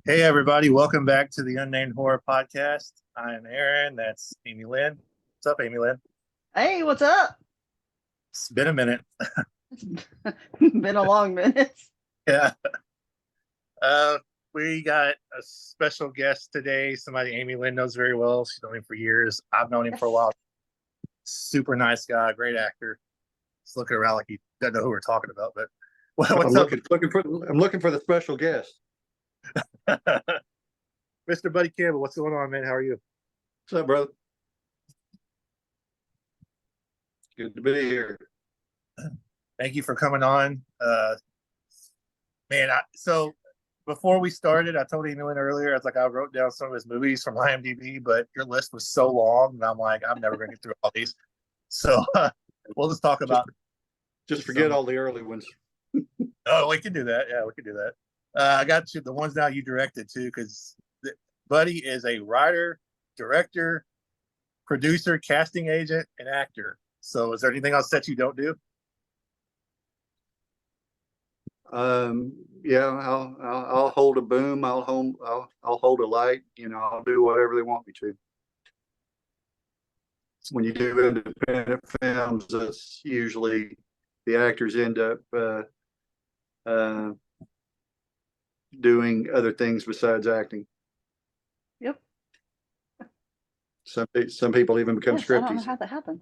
Hey everybody, welcome back to the Unnamed Horror Podcast. I'm Aaron. That's Amielynn. What's up, Amielynn? Hey, what's up? It's been a minute. It's been a long minute. Yeah. Uh, we got a special guest today. Somebody Amielynn knows very well. She's known him for years. I've known him for a Yes. while. Super nice guy, great actor. He's looking around like he doesn't know who we're talking about. But I'm what's up, looking for the special guest. Mr. Buddy Campbell? What's going on, man? How are you? What's up, brother? Good to be here. Thank you for coming on. Man, so before we started, I told Amielynn earlier, I was like, I wrote down some of his movies from IMDb, but your list was so long, and I'm like, I'm never going to get through all these. So we'll just talk about. Just forget all the early ones. Oh, we can do that. Yeah, we can do that. I got you the ones now you directed too, because Buddy is a writer, director, producer, casting agent, and actor. So, is there anything else that you don't do? Yeah, I'll hold a boom. I'll hold a light. I'll do whatever they want me to. When you do independent films, that's usually the actors end up doing other things besides acting. Yep. Some people even become Yes, I don't know scripties. how that happens.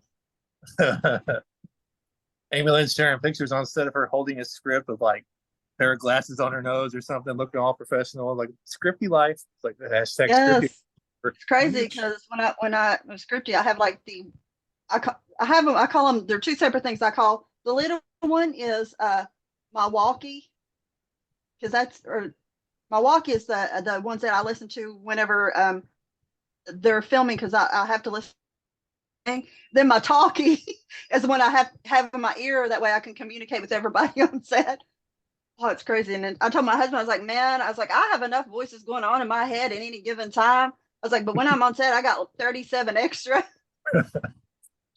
Amielynn's sharing pictures on set of her holding a script with like a pair of glasses on her nose or something, looking all professional, like scripty life. It's like the hashtag scripty. Yes, it's crazy because when I was scripty, I have like I have them. I call them. They're two separate things. I call the little one is my walkie because that's or my walkie is the ones that I listen to whenever they're filming because I have to listen. Then my talkie is the one I have in my ear. That way I can communicate with everybody on set. Oh, it's crazy. And then I told my husband, I was like, man, I have enough voices going on in my head at any given time. I was like, but when I'm on set, I got 37 extra.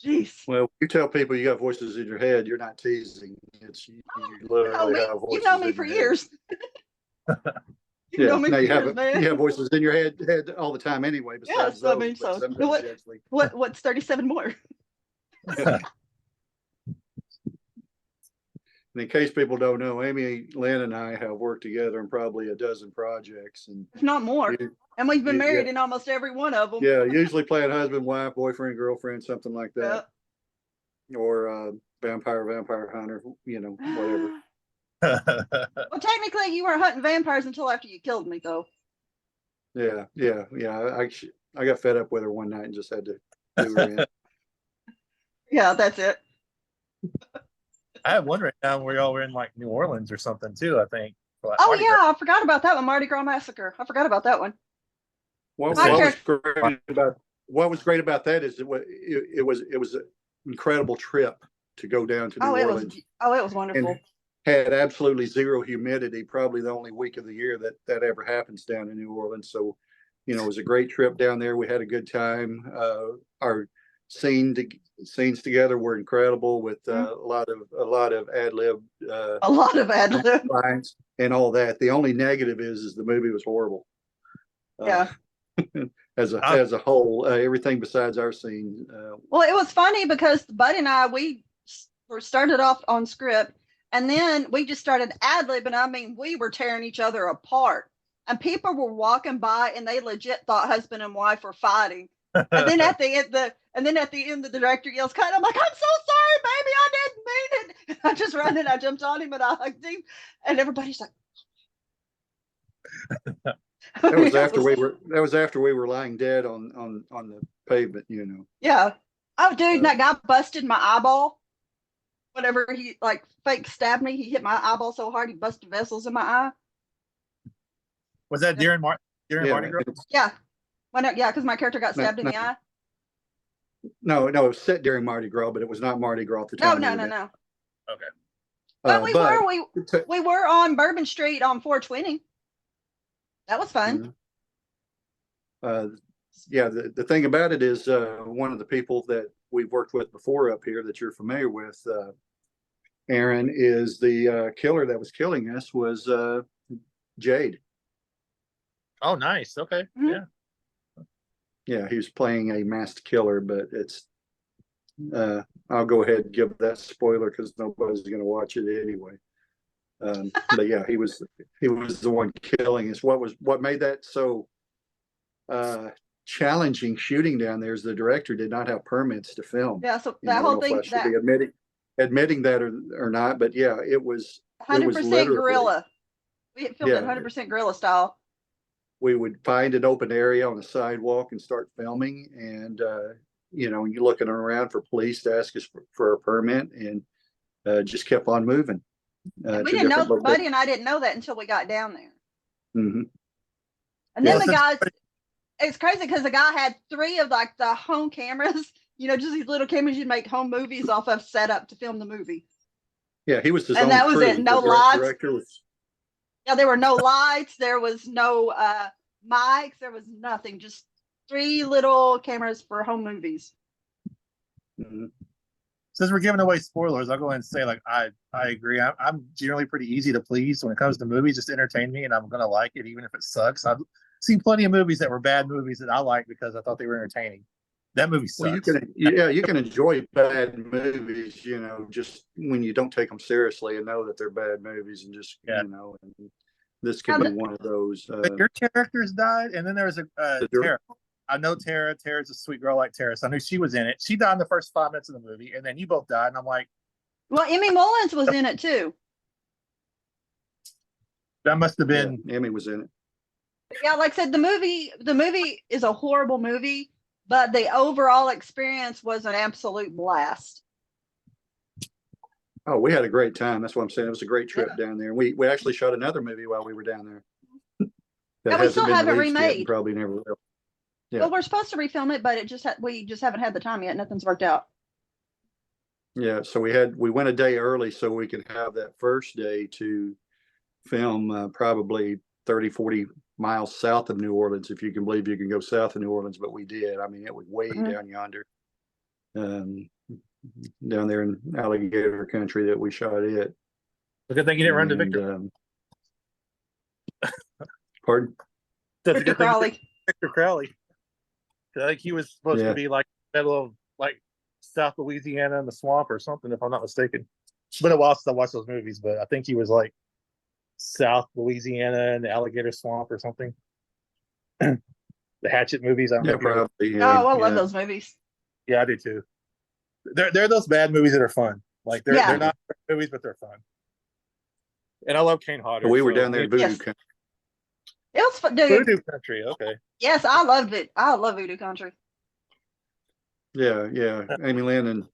Jeez. Well, you tell people you got voices in your head, you're not teasing. You You know literally me. have You've voices known me in for your head. years. You've Yeah, known me now for you years, man. have voices in your head all the time anyway, besides Yes, I those, mean, but so sometimes you actually what's 37 more? And in case people don't know, Amielynn and I have worked together on probably a dozen projects, and If not more. And we've been yeah, married in almost every one of them. yeah, usually playing husband, wife, boyfriend, girlfriend, something like that, or vampire hunter, whatever. Well, technically, you weren't hunting vampires until after you killed me, though. Yeah. I got fed up with her one night and just had to do her in. Yeah, that's it. I have one right now where y'all were in like New Orleans or something too, I think. Like Oh Mardi yeah, Gras. I forgot about that one, Mardi Gras Massacre. I forgot about that one. What, My what was character. great about what was great about that is it was an incredible trip to go down to New Orleans. It was wonderful. And had absolutely zero humidity, probably the only week of the year that ever happens down in New Orleans. So, it was a great trip down there. We had a good time. Our scenes together were incredible with a lot of ad lib A lot of ad lib. lines and all that. The only negative is the movie was horrible. Yeah. As a whole, everything besides our scene. Well, it was funny because Buddy and I we started off on script, and then we just started ad libbing. I mean, we were tearing each other apart, and people were walking by, and they legit thought husband and wife were fighting. And then at the end, the director yells, "Cut!" I'm like, "I'm so sorry, baby, I didn't mean it." And I just ran and I jumped on him and I hugged him, and everybody's like. That was after we were lying dead on the pavement, Yeah. Oh, dude, that guy busted my eyeball. Whenever he like fake stabbed me, he hit my eyeball so hard he busted vessels in my eye. Was that during Mardi Gras? Yeah. Because my character got stabbed in the eye. No, it was set during Mardi Gras, but it was not Mardi Gras at the time. No. Okay. But we were on Bourbon Street on 420. That was fun. Yeah, the thing about it is one of the people that we've worked with before up here that you're familiar with, Aaron, is the killer that was killing us was Jade. Oh, nice. Okay. Mhm. Yeah. Yeah, he was playing a masked killer, but it's I'll go ahead and give that spoiler because nobody's going to watch it anyway. But yeah, he was the one killing us. What made that so challenging shooting down there is the director did not have permits to film. Yeah, so You know, that I don't whole know if I thing, should that be admitting that or not, but yeah, it was 100% literally, guerrilla. We filmed it yeah, 100% guerrilla style. we would find an open area on the sidewalk and start filming, and you know, you're looking around for police to ask us for a permit, and just kept on moving And we to didn't different know, Buddy locations. and I didn't know that until we got down there. Mhm. And then Yeah. the guys, it's crazy because the guy had 3 of like the home cameras, you know, just these little cameras you'd make home movies off of, set up to film the movie. Yeah, he was his And own that was crew. it. No The lights. director was, Yeah, there were no lights. There was no mics. There was nothing. Just 3 little cameras for home movies. mhm. Since we're giving away spoilers, I'll go ahead and say, like, I agree. I'm generally pretty easy to please when it comes to movies. Just entertain me, and I'm gonna like it, even if it sucks. I've seen plenty of movies that were bad movies that I liked because I thought they were entertaining. That movie Well, sucks. you can enjoy bad movies, you know, just when you don't take them seriously and know that they're bad movies, and just Yeah. you know, and this could be one of those. But your characters died, and then there was a Tara. I know Tara. Tara's a sweet girl like Tara, so I knew she was in it. She died in the first 5 minutes of the movie, and then you both died, and I'm like, Well, Emmy Mullins was in it too. that must have been. Yeah, Emmy was in it. Yeah, like I said, the movie is a horrible movie, but the overall experience was an absolute blast. Oh, we had a great time. That's what I'm saying. It was a great trip down there. We actually shot another movie while we were down there. Yeah, we still haven't released yet and remade. probably never will. Yeah. Well, we're supposed to refilm it, but we just haven't had the time yet. Nothing's worked out. Yeah, so we went a day early so we could have that first day to film probably 30, 40 miles south of New Orleans, if you can believe you can go south of New Orleans, but we did. I mean, it was way down yonder, down there in alligator country that we shot it. A good thing you didn't run to Victor. Pardon? That's a Victor good thing. Crowley. Victor Crowley. I think he was supposed Yeah. to be like middle of like South Louisiana in the swamp or something, if I'm not mistaken. It's been a while since I watched those movies, but I think he was like South Louisiana in the alligator swamp or something. The Hatchet movies. I don't know Yeah, if you ever- probably. Oh, I love yeah. those movies. Yeah, I do too. They're those bad movies that are fun. Like they're not movies, but they're fun. And I love Kane Hodder. We were so down there in Yes. Voodoo Country. It was fun, dude. Voodoo Country. Okay. Yes, I loved it. I love Voodoo Country. Yeah, yeah. Amielynn and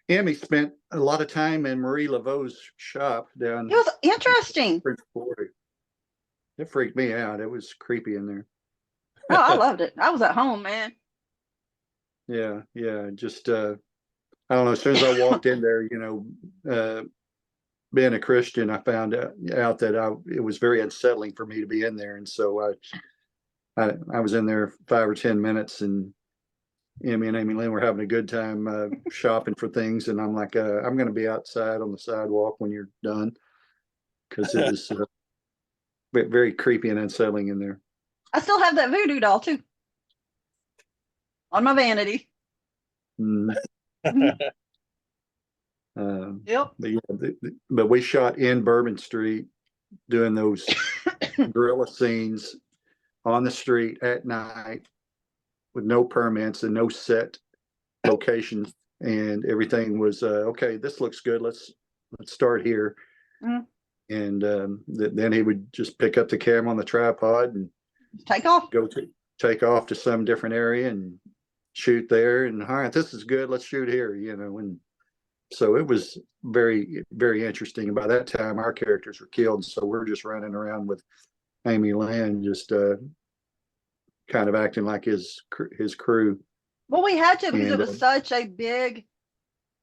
Emmy spent a lot of time in Marie Laveau's shop down. It was interesting. French Quarter. It freaked me out. It was creepy in there. Oh, I loved it. I was at home, man. Yeah, yeah. Just I don't know. As soon as I walked in there, you know, being a Christian, I found out that it was very unsettling for me to be in there, and so I was in there 5 or 10 minutes, and Emmy and Amielynn were having a good time shopping for things, and I'm like, I'm going to be outside on the sidewalk when you're done, because it was very creepy and unsettling in there. I still have that voodoo doll too on my vanity. Mm. Yep. But, yeah, but we shot in Bourbon Street, doing those guerrilla scenes on the street at night with no permits and no set locations, and everything was okay. This looks good. Let's start here. Mhm. And then he would just pick up the camera on the tripod and Take off. take off to some different area and shoot there. And all right, this is good. Let's shoot here. You know, and so it was very, very interesting. And by that time, our characters were killed, so we're just running around with Amielynn, just kind of acting like his crew. Well, we had to because it And, was such a big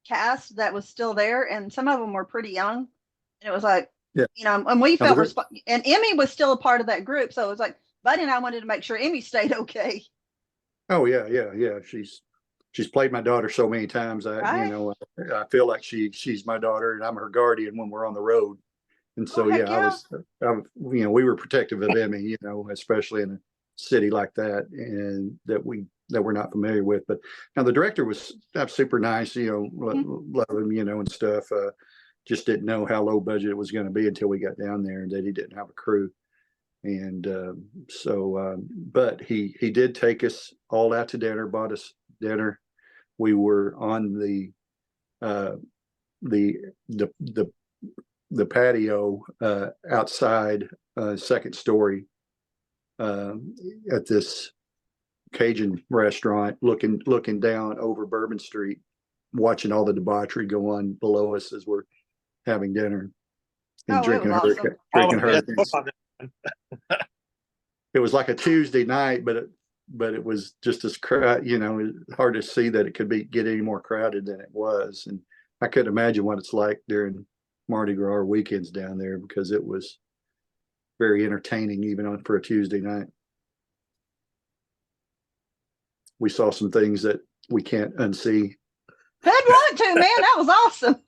cast that was still there, and some of them were pretty young. And it was like, Yeah. you know, and we Now, felt and Emmy was still a part of that group, so it was like Buddy and I wanted to make sure Emmy stayed okay. Oh yeah, yeah, yeah. She's played my daughter so many times. Right. You know, I feel like she's my daughter, and I'm her guardian when we're on the road. And so Oh, heck yeah, you know, we were protective of Emmy, you know, especially in city like that, and that we're not familiar with. But now the director was super nice, love him, and stuff. Just didn't know how low budget it was going to be until we got down there, and that he didn't have a crew. And but he did take us all out to dinner, bought us dinner. We were on the patio outside, second story, at this Cajun restaurant, looking down over Bourbon Street, watching all the debauchery go on below us as we're having dinner and drinking hurricanes. It was like a Tuesday night, but it was just as hard to see that it could get any more crowded than it was. And I couldn't imagine what it's like during Mardi Gras or weekends down there, because it was very entertaining even for a Tuesday night. We saw some things that we can't unsee. I'd want to, man. That was awesome.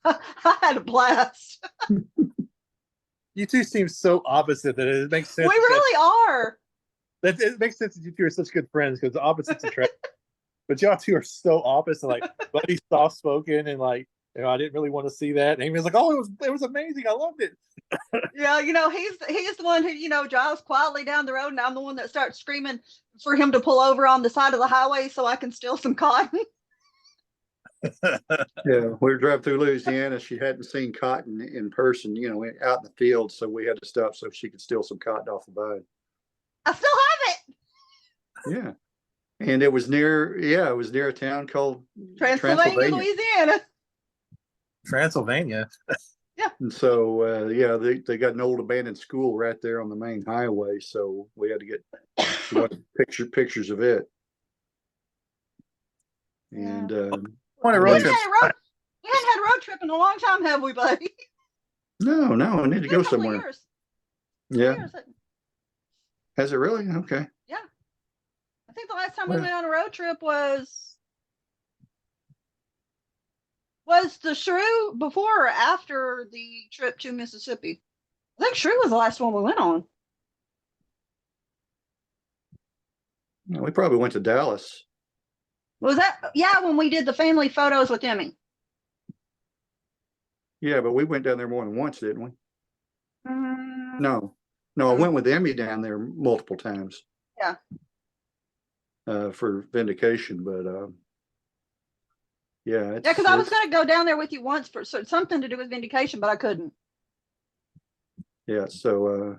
I had a blast. You two seem so opposite that it makes sense. We really are. That it makes sense that you two are such good friends, because the opposites attract. But y'all two are so opposite. Like Buddy's soft spoken, and I didn't really want to see that. And Amy was like, "Oh, it was amazing. I loved it." Yeah, he's the one who drives quietly down the road, and I'm the one that starts screaming for him to pull over on the side of the highway so I can steal some cotton. Yeah, we were driving through Louisiana. She hadn't seen cotton in person, out in the field, so we had to stop so she could steal some cotton off the vine. I still have it. Yeah, and it was near a town called Transylvania, Louisiana. Transylvania. Yeah. And so they got an old abandoned school right there on the main highway, so we had to get pictures of it. And On a We road hadn't trip. had a road trip in a long time, have we, buddy? no, I need to go Been a couple somewhere. years. Yeah, Years. has it really? Okay. Yeah. I think the last time we went on a road trip was the Shrew before or after the trip to Mississippi. I think Shrew was the last one we went on. We probably went to Dallas. Was that? Yeah, when we did the family photos with Emmy. Yeah, but we went down there more than once, didn't we? Mm, No, I went with Emmy down there multiple times. Yeah. For vindication, but yeah, because I was going to go down there with you once for something to do with vindication, but I couldn't. Yeah, so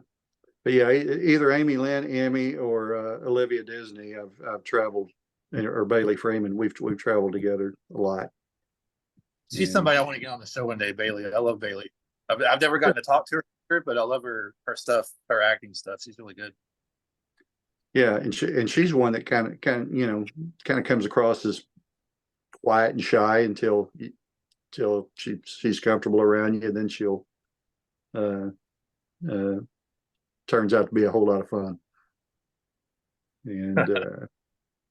but yeah, either Amielynn, Emmy, or Olivia Disney, I've traveled, or Bailey Freeman. We've traveled together a lot. She's somebody I want to get on the show one day, Bailey. I love Bailey. I've never gotten to talk to her, but I love her stuff, her acting stuff. She's really good. Yeah, and she's one that kind of comes across as quiet and shy until she's comfortable around you, and then she'll turns out to be a whole lot of fun. And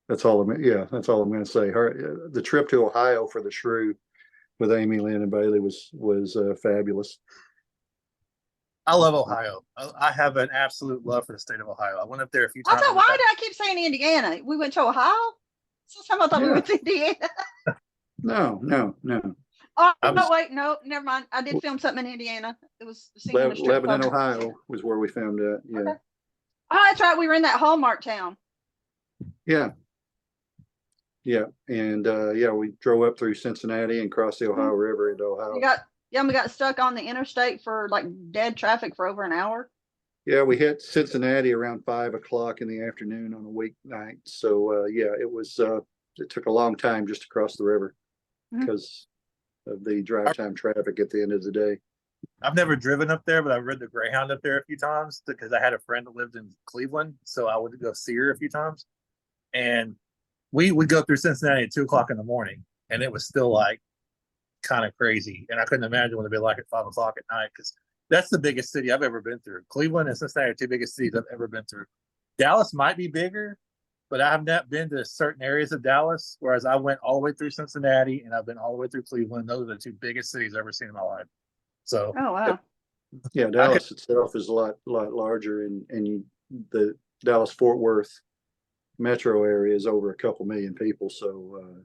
that's all I'm going to say. The trip to Ohio for the Shrew with Amielynn and Bailey was fabulous. I love Ohio. I have an absolute love for the state of Ohio. I went up there a few I times. thought, why did I keep saying Indiana? We went to Ohio? Sometimes I thought we went to Indiana. No. Oh, no, wait, no, never mind. I did film something in Indiana. It was Lebanon, Ohio was where we filmed it. Yeah. Okay. Oh, that's right. We were in that Hallmark town. Yeah. And we drove up through Cincinnati and crossed the Ohio River into Ohio. We got stuck on the interstate for like dead traffic for over an hour. Yeah, we hit Cincinnati around 5 o'clock in the afternoon on a weeknight. So it took a long time just to cross the river because of the drive time traffic at the end of the day. I've never driven up there, but I've ridden the Greyhound up there a few times because I had a friend that lived in Cleveland, so I would go see her a few times. And we would go through Cincinnati at 2 o'clock in the morning, and it was still like kind of crazy. And I couldn't imagine what it'd be like at 5 o'clock at night, because that's the biggest city I've ever been through. Cleveland and Cincinnati are two biggest cities I've ever been through. Dallas might be bigger, but I have not been to certain areas of Dallas, whereas I went all the way through Cincinnati and I've been all the way through Cleveland. Those are the two biggest cities I've ever seen in my life. So oh wow. Yeah, Dallas itself is a lot larger, and the Dallas Fort Worth metro area is over a couple million people. So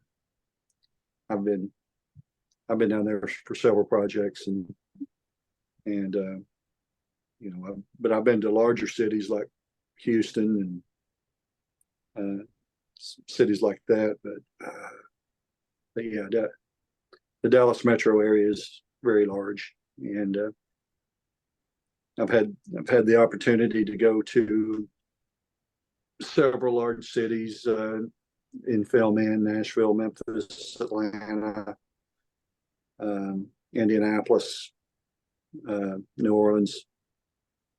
I've been down there for several projects, and but I've been to larger cities like Houston and cities like that. But yeah, the Dallas metro area is very large, and I've had the opportunity to go to several large cities in filming: Nashville, Memphis, Atlanta, Indianapolis, New Orleans,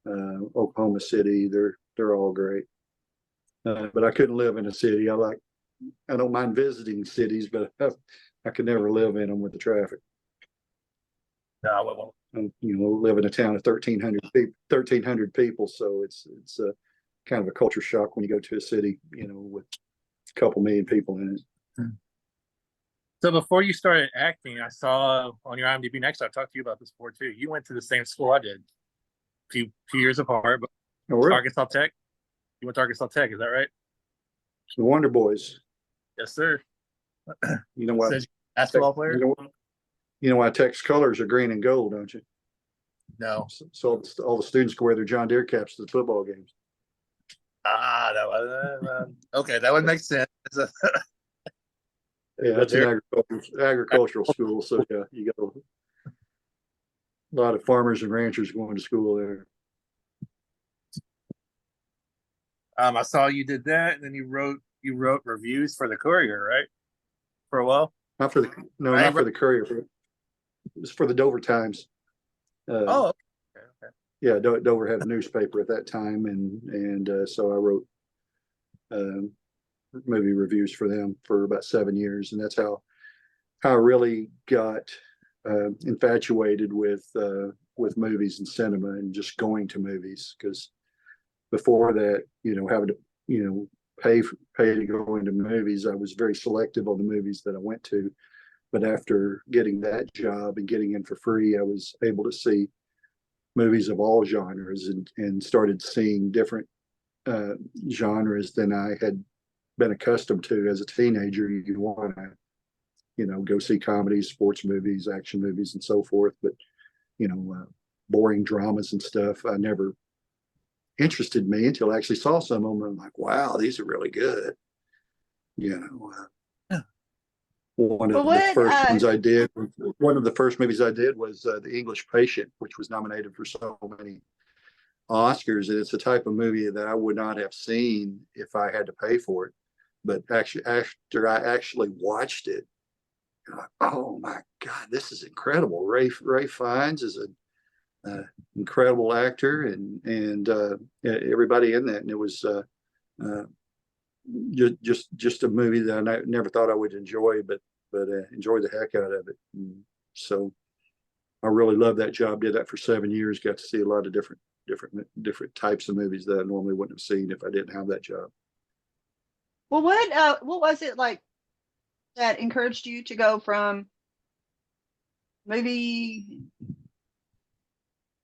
Oklahoma City. They're all great. But I couldn't live in a city. I don't mind visiting cities, but I could never live in them with the traffic. No, I won't. Live in a town of 1,300 people. So it's kind of a culture shock when you go to a city, with a couple million people in it. So before you started acting, I saw on your IMDb next, I talked to you about this before too. You went to the same school I did, few years apart, but Oh, really? Arkansas Tech. You went to Arkansas Tech, is that right? The Wonder Boys. Yes, sir. You know what? Says basketball player? You know why Tech's colors are green and gold, don't you? No. So all the students can wear their John Deere caps to the football games. Okay, that would make sense. Yeah, that's an agricultural school. So yeah, you got a lot of farmers and ranchers going to school there. I saw you did that, and then you wrote reviews for the Courier, right? For a while. Not for the Courier. It was for the Dover Times. Okay. Yeah, Dover had a newspaper at that time, and so I wrote movie reviews for them for about 7 years, and that's how I really got infatuated with movies and cinema and just going to movies. Because before that, having to pay to go into movies, I was very selective on the movies that I went to. But after getting that job and getting in for free, I was able to see movies of all genres and started seeing different genres than I had been accustomed to as a teenager. You want to, go see comedies, sports movies, action movies, and so forth. But, boring dramas and stuff, I never interested me until I actually saw some of them. I'm like, wow, these are really good. One of the first movies I did was The English Patient, which was nominated for so many Oscars. And it's a type of movie that I would not have seen if I had to pay for it. But actually, after I actually watched it, I'm like, oh my God, this is incredible. Ray Fiennes is an incredible actor, and everybody in that. And it was just a movie that I never thought I would enjoy, but enjoyed the heck out of it. And so I really loved that job. Did that for 7 years. Got to see a lot of different types of movies that I normally wouldn't have seen if I didn't have that job. Well, what was it like that encouraged you to go from movie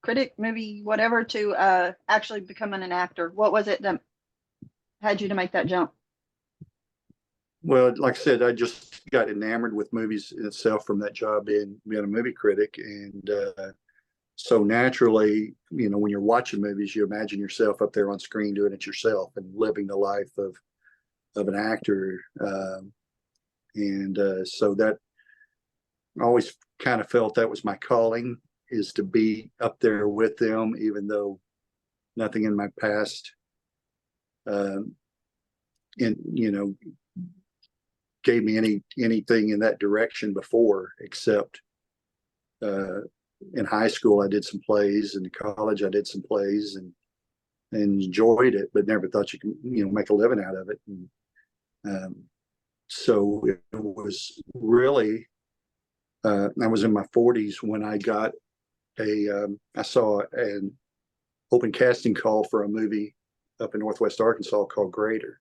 critic, movie whatever, to actually becoming an actor? What was it that had you to make that jump? Well, like I said, I just got enamored with movies in itself from that job being a movie critic. And so naturally, when you're watching movies, you imagine yourself up there on screen doing it yourself and living the life of an actor. So that I always kind of felt that was my calling, is to be up there with them, even though nothing in my past gave me anything in that direction before, except in high school I did some plays, and in college I did some plays and enjoyed it, but never thought you can make a living out of it. And so it was really I was in my 40s when I got I saw an open casting call for a movie up in Northwest Arkansas called Greater.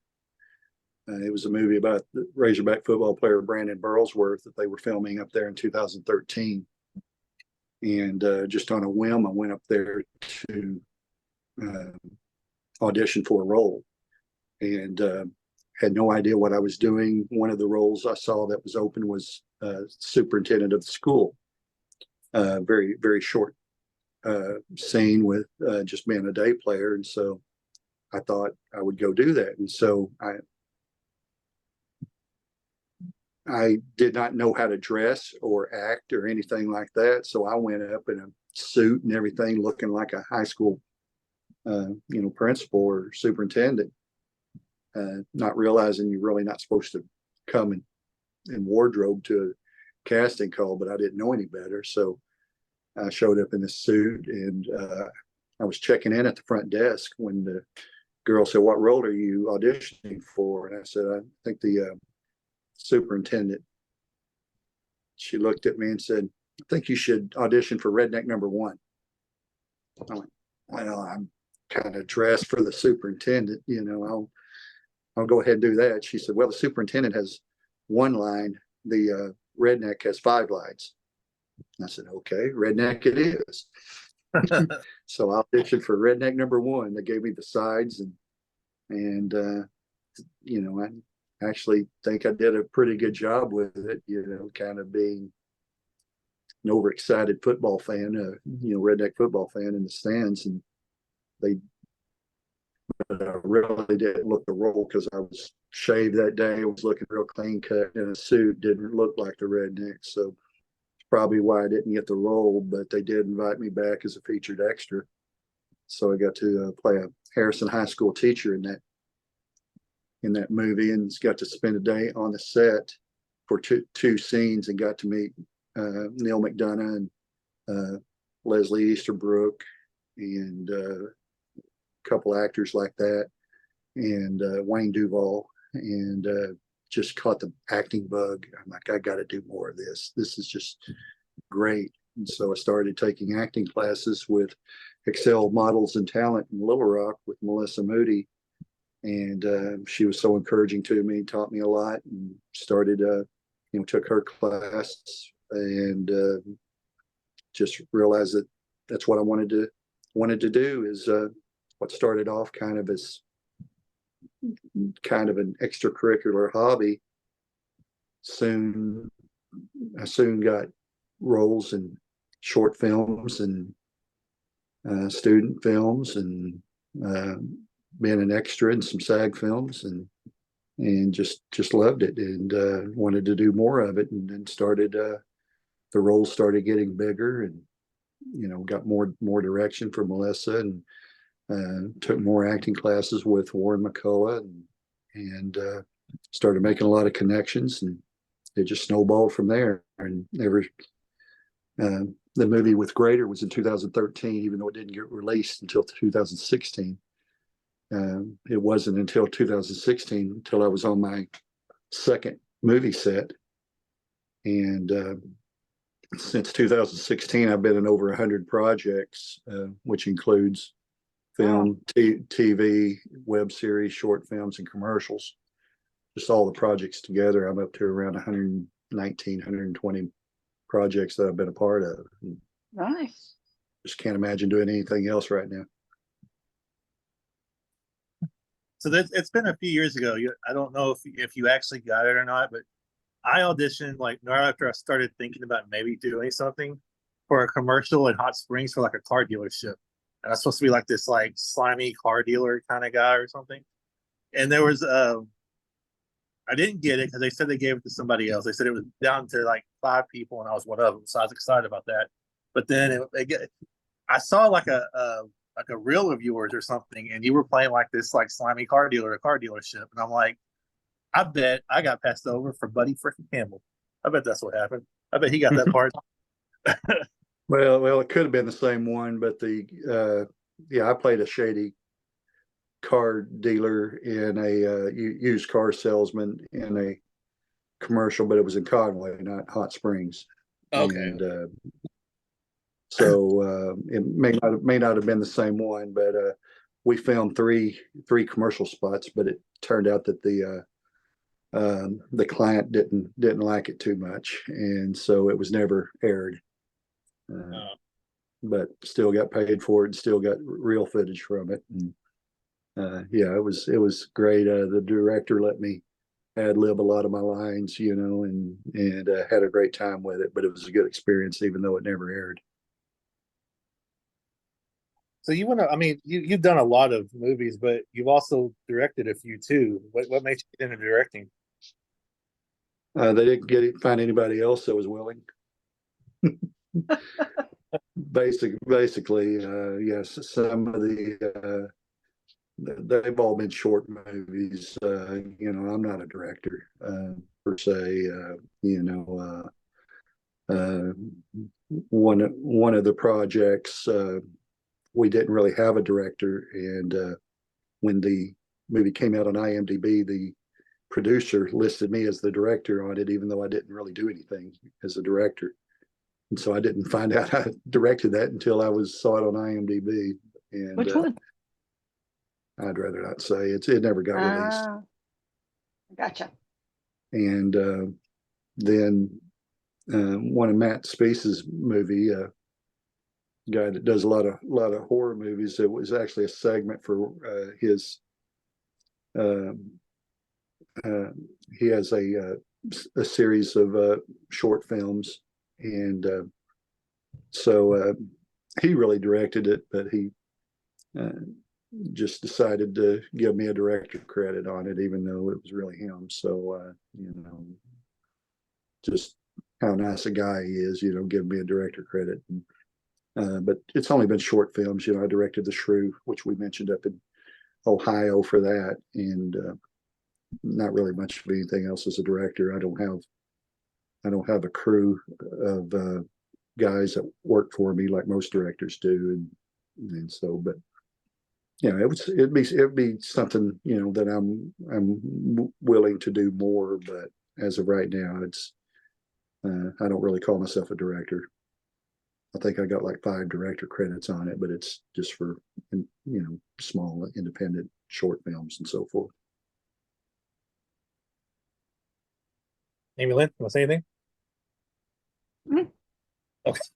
It was a movie about the Razorback football player Brandon Burlsworth that they were filming up there in 2013. And just on a whim, I went up there to audition for a role, and had no idea what I was doing. One of the roles I saw that was open was superintendent of the school. Very, very short scene with just being a day player. And so I thought I would go do that. And so I did not know how to dress or act or anything like that. So I went up in a suit and everything, looking like a high school, principal or superintendent, not realizing you're really not supposed to come in wardrobe to a casting call, but I didn't know any better. So I showed up in a suit, and I was checking in at the front desk when the girl said, "What role are you auditioning for?" And I said, "I think the superintendent." She looked at me and said, "I think you should audition for redneck number one." I went, "Well, I'm kind of dressed for the superintendent, I'll go ahead and do that." She said, "Well, the superintendent has one line, the redneck has 5 lines." And I said, "Okay, redneck it is." So I auditioned for redneck number one. They gave me the sides, and I actually think I did a pretty good job with it, kind of being an overexcited football fan, redneck football fan in the stands. And but I really didn't look the role because I was shaved that day. I was looking real clean cut in a suit, didn't look like the redneck. So it's probably why I didn't get the role, but they did invite me back as a featured extra. So I got to play a Harrison High School teacher in that movie, and got to spend a day on the set for two scenes, and got to meet Neil McDonough and Leslie Easterbrook and a couple actors like that, and Wayne Duvall, and just caught the acting bug. I'm like, I got to do more of this. This is just great. And so I started taking acting classes with Excel Models and Talent in Little Rock with Melissa Moody. And she was so encouraging to me, taught me a lot, and started, took her class, and just realized that that's what I wanted to do. Is what started off kind of as kind of an extracurricular hobby. I soon got roles in short films and student films, and being an extra in some SAG films, and just loved it, and wanted to do more of it. And then started the roles started getting bigger, and got more direction from Melissa, and took more acting classes with Warren McCullough, and started making a lot of connections, and it just snowballed from there. And the movie with Grader was in 2013, even though it didn't get released until 2016. It wasn't until 2016 until I was on my second movie set. And since 2016, I've been in over 100 projects, which includes film, TV, web series, short films, and commercials. Just all the projects together, I'm up to around 119, 120 projects that I've been a part of. Nice. Just can't imagine doing anything else right now. So it's been a few years ago. I don't know if you actually got it or not, but I auditioned like right after I started thinking about maybe doing something for a commercial in Hot Springs for like a car dealership. And I was supposed to be like this like slimy car dealer kind of guy or something. And there was I didn't get it because they said they gave it to somebody else. They said it was down to like 5 people, and I was one of them. So I was excited about that. But then I saw like a reel of yours or something, and you were playing like this like slimy car dealer at a car dealership, and I'm like, I bet I got passed over for Buddy freaking Campbell. I bet that's what happened. I bet he got that part. Well, it could have been the same one, but I played a shady car dealer in a used car salesman in a commercial, but it was in Conway, not Hot Springs. Okay. And so it may not have been the same one, but we filmed three commercial spots, but it turned out that the client didn't like it too much, and so it was never aired. But still got paid for it and still got real footage from it. And yeah, it was great. The director let me ad lib a lot of my lines, and had a great time with it. But it was a good experience, even though it never aired. So you want to? I mean, you've done a lot of movies, but you've also directed a few too. What made you get into directing? They didn't find anybody else that was willing. Basically, yes, some of they've all been short movies. I'm not a director per se. One of the projects we didn't really have a director, and when the movie came out on IMDb, the producer listed me as the director on it, even though I didn't really do anything as a director. And so I didn't find out I directed that until I saw it on IMDb. And Which one? I'd rather not say. It never got released. Gotcha. And then one of Matt Space's movie, guy that does a lot of horror movies. It was actually a segment for his. He has a series of short films, and so he really directed it, but he just decided to give me a director credit on it, even though it was really him. So just how nice a guy he is, give me a director credit. But it's only been short films. I directed The Shrew, which we mentioned up in Ohio for that, and not really much of anything else as a director. I don't have a crew of guys that work for me like most directors do, and so. But it'd be something that I'm willing to do more. But as of right now, it's I don't really call myself a director. I think I got like 5 director credits on it, but it's just for small independent short films and so forth. Amielynn, want to say anything? Okay.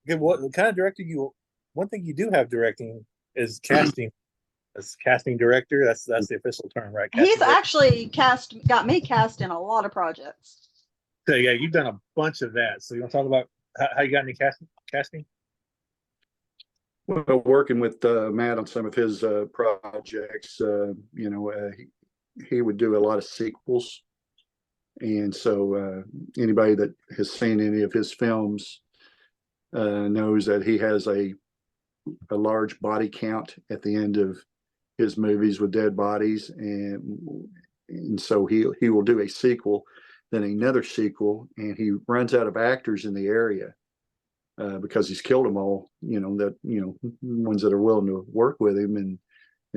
What kind of director you? One thing you do have directing is casting. As casting director, that's the official term, right? He's actually got me cast in a lot of projects. So yeah, you've done a bunch of that. So you want to talk about how you got any casting? Well, working with Matt on some of his projects, he would do a lot of sequels, and so anybody that has seen any of his films knows that he has a large body count at the end of his movies with dead bodies, and so he will do a sequel, then another sequel, and he runs out of actors in the area because he's killed them all, ones that are willing to work with him, and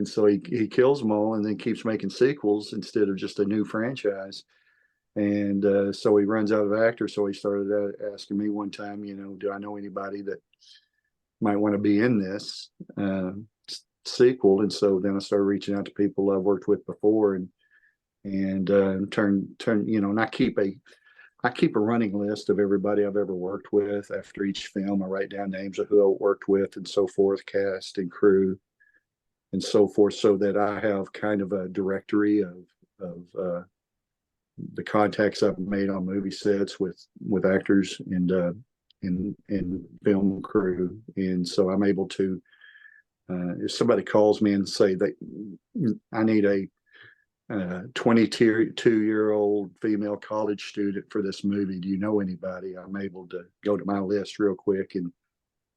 so he kills them all and then keeps making sequels instead of just a new franchise. And so he runs out of actors, so he started asking me one time, do I know anybody that might want to be in this sequel? And so then I started reaching out to people I've worked with before, and turn, and I keep a running list of everybody I've ever worked with. After each film, I write down names of who I worked with and so forth, cast and crew and so forth, so that I have kind of a directory of the contacts I've made on movie sets with actors and film crew. And so I'm able to, if somebody calls me and say that I need a 22-year-old female college student for this movie, do you know anybody? I'm able to go to my list real quick and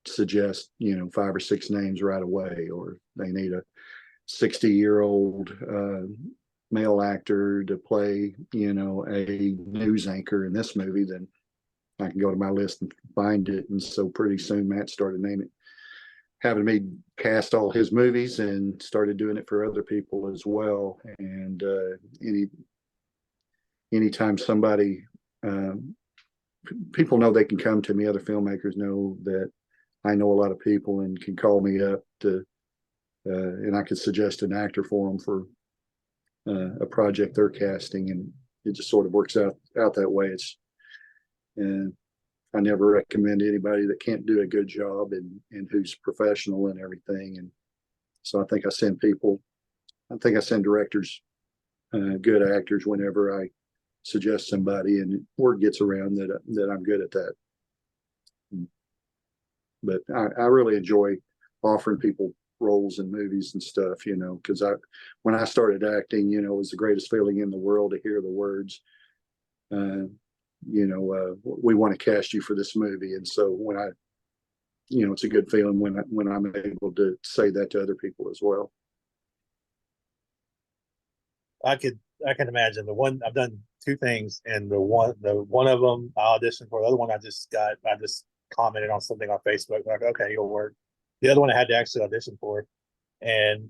suggest 5 or 6 names right away. Or they need a 60-year-old male actor to play a news anchor in this movie, then I can go to my list and find it. And so pretty soon Matt started having me cast all his movies, and started doing it for other people as well. And anytime somebody, people know they can come to me, other filmmakers know that I know a lot of people and can call me up and I could suggest an actor for them for a project they're casting, and it just sort of works out that way. And I never recommend anybody that can't do a good job and who's professional and everything. And so I think I send directors, good actors whenever I suggest somebody, and word gets around that I'm good at that. But I really enjoy offering people roles in movies and stuff, you know, because when I started acting, you know, it was the greatest feeling in the world to hear the words, we want to cast you for this movie. And so it's a good feeling when I'm able to say that to other people as well. I can imagine. The one I've done two things, and the one of them I auditioned for. The other one I just commented on something on Facebook, like, okay, you'll work. The other one I had to actually audition for, and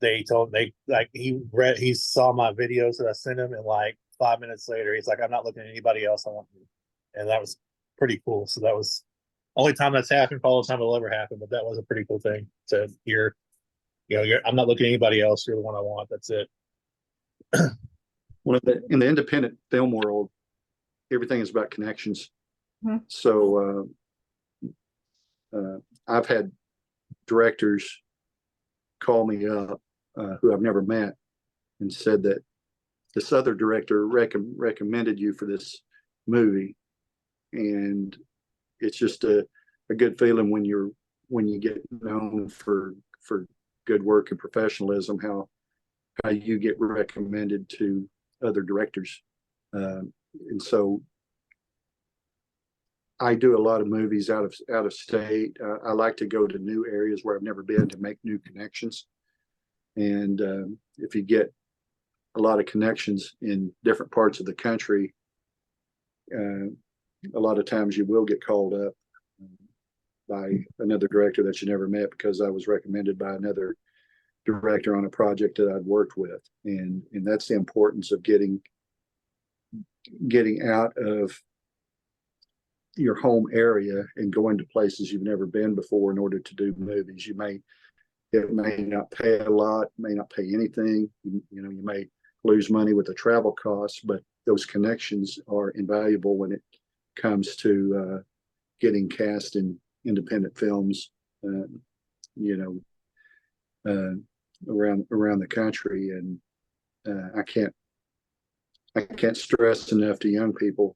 he saw my videos that I sent him, and like 5 minutes later, he's like, I'm not looking at anybody else. I want you. And that was pretty cool. So that was the only time that's happened, probably the time it'll ever happen, but that was a pretty cool thing to hear. You know, I'm not looking at anybody else. You're the one I want. That's it. Well, in the independent film world, everything is about connections. Mm-hmm. So I've had directors call me up who I've never met and said that this other director recommended you for this movie, and it's just a good feeling when you get known for good work and professionalism, how you get recommended to other directors. And so I do a lot of movies out of state. I like to go to new areas where I've never been to make new connections. And if you get a lot of connections in different parts of the country, a lot of times you will get called up by another director that you never met because I was recommended by another director on a project that I'd worked with. And that's the importance of getting out of your home area and going to places you've never been before in order to do movies. It may not pay a lot, may not pay anything. You may lose money with the travel costs, but those connections are invaluable when it comes to getting cast in independent films, around the country. And I can't stress enough to young people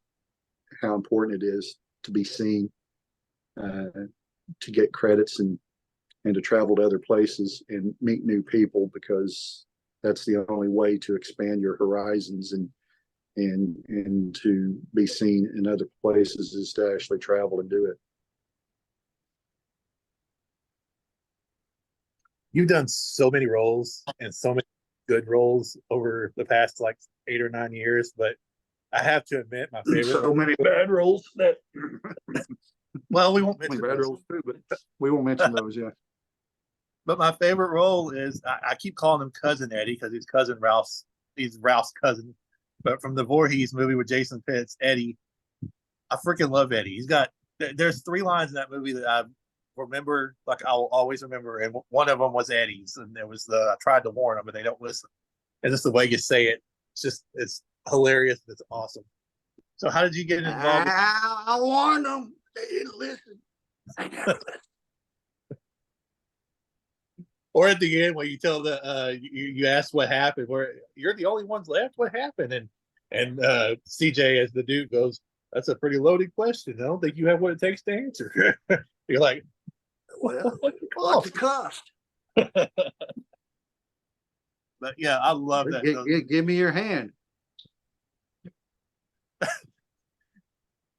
how important it is to be seen, to get credits and to travel to other places and meet new people, because that's the only way to expand your horizons and to be seen in other places is to actually travel and do it. You've done so many roles and so many good roles over the past like 8 or 9 years, but I have to admit my favorite. So many bad roles that. Well, we won't mention bad roles too, but we won't mention those. Yeah. But my favorite role is I keep calling him Cousin Eddie because he's cousin Ralph's. He's Ralph's cousin. But from the Voorhees movie with Jason Pitts, Eddie, I freaking love Eddie. There's 3 lines in that movie that I remember, like I'll always remember, and one of them was Eddie's, and it was I tried to warn them, but they don't listen. And just the way you say it, it's hilarious. It's awesome. So how did you get involved? I warned them. They didn't listen. Or at the end, when you tell you ask what happened, where you're the only ones left, what happened? And CJ as the dude goes, that's a pretty loaded question. I don't think you have what it takes to answer. You're like, well, what's the cost? But yeah, I love that. Give me your hand.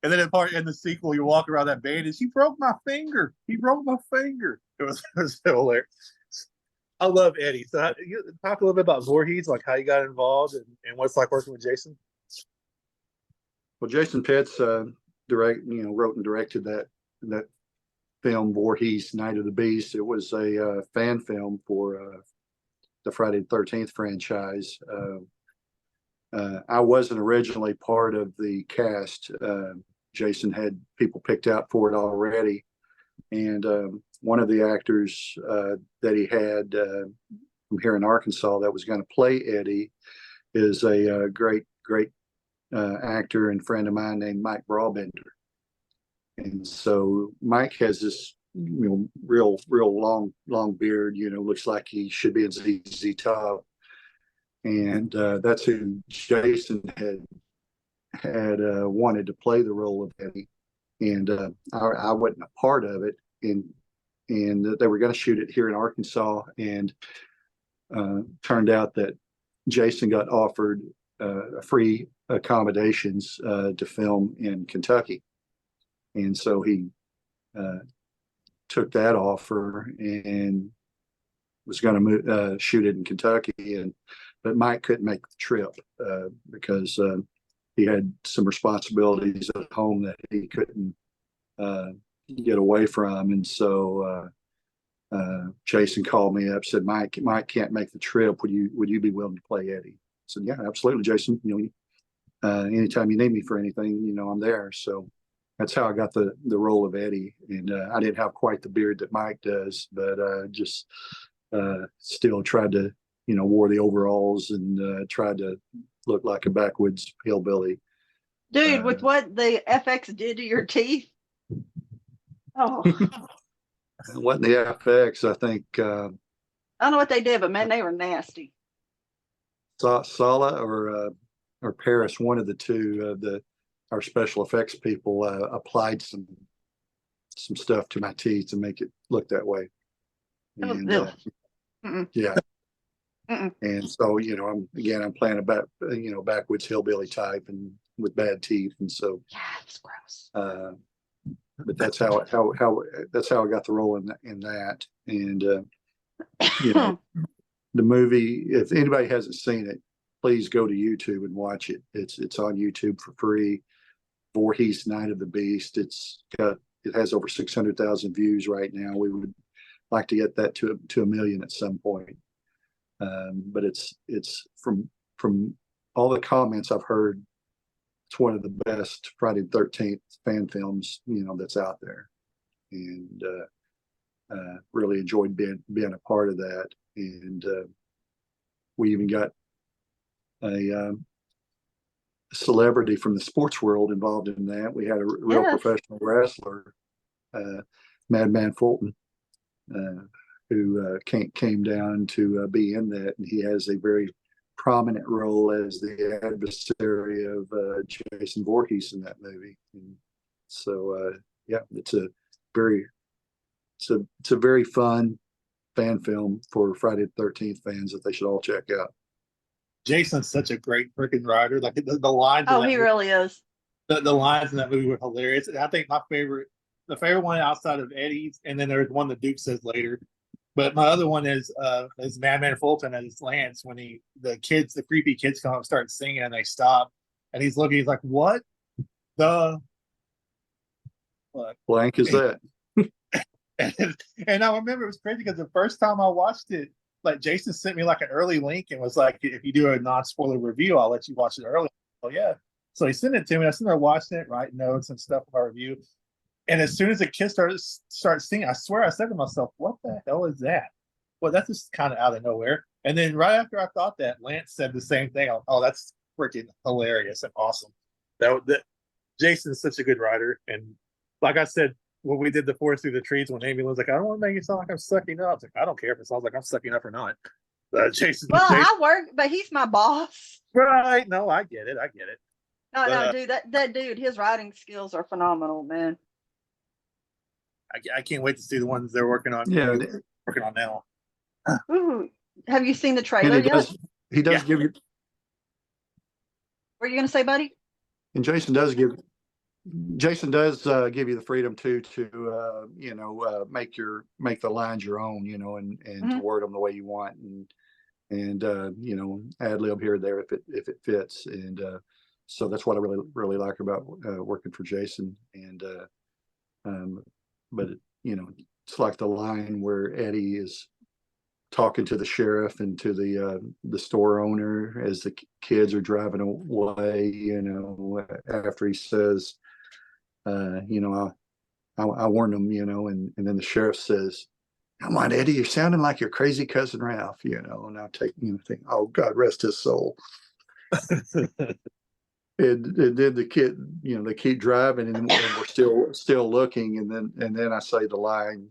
And then in the sequel, you walk around that bandage. He broke my finger. He broke my finger. It was so hilarious. I love Eddie. So you talk a little bit about Voorhees, like how you got involved and what it's like working with Jason. Well, Jason Pitts wrote and directed that film, Voorhees, Night of the Beast. It was a fan film for the Friday the 13th franchise. I wasn't originally part of the cast. Jason had people picked out for it already. And one of the actors that he had from here in Arkansas that was going to play Eddie is a great actor and friend of mine named Mike Brawbender. And so Mike has this, real long beard, looks like he should be in ZZ Top. And that's who Jason had wanted to play the role of Eddie. And I wasn't a part of it. And they were going to shoot it here in Arkansas. And turned out that Jason got offered free accommodations to film in Kentucky. And so he took that offer and was going to shoot it in Kentucky. But Mike couldn't make the trip because he had some responsibilities at home that he couldn't get away from. And so Jason called me up, said, Mike can't make the trip. Would you be willing to play Eddie? I said, yeah, absolutely, Jason. Anytime you need me for anything, I'm there. So that's how I got the role of Eddie. And I didn't have quite the beard that Mike does, but just still tried to, wore the overalls and tried to look like a backwoods hillbilly. Dude, with what the FX did to your teeth. Oh. What in the FX, I think. I don't know what they did, but man, they were nasty. Sala or Paris, one of the two, our special effects people applied some stuff to my teeth to make it look that way. And, yeah. Mm-mm. And so, I'm playing a backwoods hillbilly type and with bad teeth. And so, yeah, it's gross. But that's how I got the role in that. And, the movie, if anybody hasn't seen it, please go to YouTube and watch it. It's on YouTube for free. Voorhees, Night of the Beast. It has over 600,000 views right now. We would like to get that to 1 million at some point. But it's from all the comments I've heard, it's one of the best Friday the 13th fan films, that's out there. And really enjoyed being a part of that. And we even got a celebrity from the sports world involved in that. We had a real professional wrestler, Madman Fulton, who came down to be in that, and he has a very prominent role as the adversary of Jason Voorhees in that movie. And so, it's a very fun fan film for Friday the 13th fans that they should all check out. Jason's such a great freaking writer. Like the lines. Oh, he really is. The lines in that movie were hilarious. I think the favorite one outside of Eddie's, and then there's one that Duke says later. But my other one is Madman Fulton as Lance when the creepy kids come up and start singing and they stop and he's looking, he's like, what the blank is that? And I remember it was crazy because the first time I watched it, like Jason sent me like an early link and was like, if you do a non-spoiler review, I'll let you watch it early. Oh yeah. So he sent it to me. I sitting there watching it, writing notes and stuff for my review. And as soon as the kids start singing, I swear I said to myself, what the hell is that? Well, that's just kind of out of nowhere. And then right after I thought that, Lance said the same thing. Oh, that's freaking hilarious and awesome. That Jason's such a good writer. And like I said, when we did the Forest Through the Trees, when Amielynn was like, I don't want to make it sound like I'm sucking up. I was like, I don't care if it sounds like I'm sucking up or not. Jason. Well, I work, but he's my boss. Right. No, I get it. No, dude, that dude, his writing skills are phenomenal, man. I can't wait to see the ones they're working on. Yeah, working on now. Ooh, have you seen the trailer yet? He does give you. What are you going to say, Buddy? And Jason does give you the freedom to make the lines your own, and to word them the way you want, and ad lib here or there if it fits. And so that's what I really like about working for Jason. And but it's like the line where Eddie is talking to the sheriff and to the store owner as the kids are driving away, after he says, I warned them, and then the sheriff says, come on, Eddie, you're sounding like your crazy cousin Ralph, and I'll think, oh, God rest his soul. and then the kid, they keep driving, and we're still looking, and then I say the line,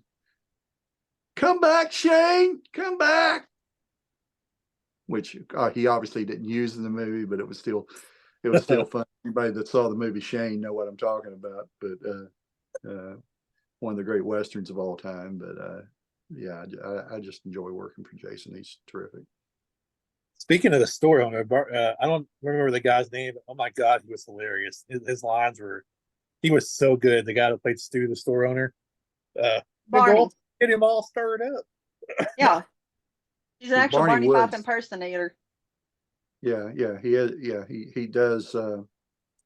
"Come back, Shane, come back," which he obviously didn't use in the movie, but it was still fun. Anybody that saw the movie Shane know what I'm talking about. But one of the great westerns of all time. But yeah, I just enjoy working for Jason. He's terrific. Speaking of the store owner, I don't remember the guy's name. But oh my God, he was hilarious. His lines he was so good. The guy that played Stu, the store owner. Barney. Get him all stirred up. Yeah. He's an actual Barney Barney Fife Woods. impersonator. Yeah, he is. Yeah, he does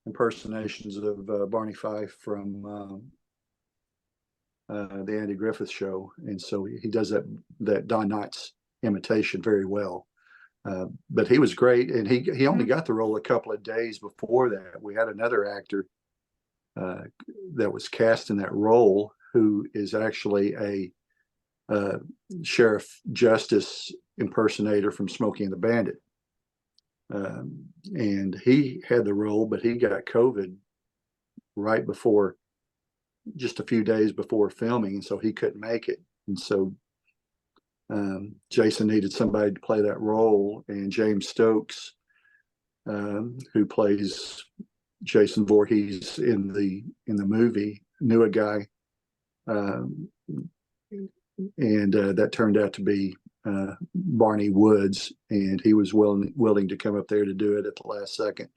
impersonations of Barney Fife from the Andy Griffith Show, and so he does that Don Knotts imitation very well. But he was great, and he only got the role a couple of days before that. We had another actor that was cast in that role who is actually a sheriff justice impersonator from Smokey and the Bandit. And he had the role, but he got COVID right before, just a few days before filming, and so he couldn't make it. And so Jason needed somebody to play that role, and James Stokes, who plays Jason Voorhees in the movie, knew a guy, and that turned out to be Barney Woods, and he was willing to come up there to do it at the last second,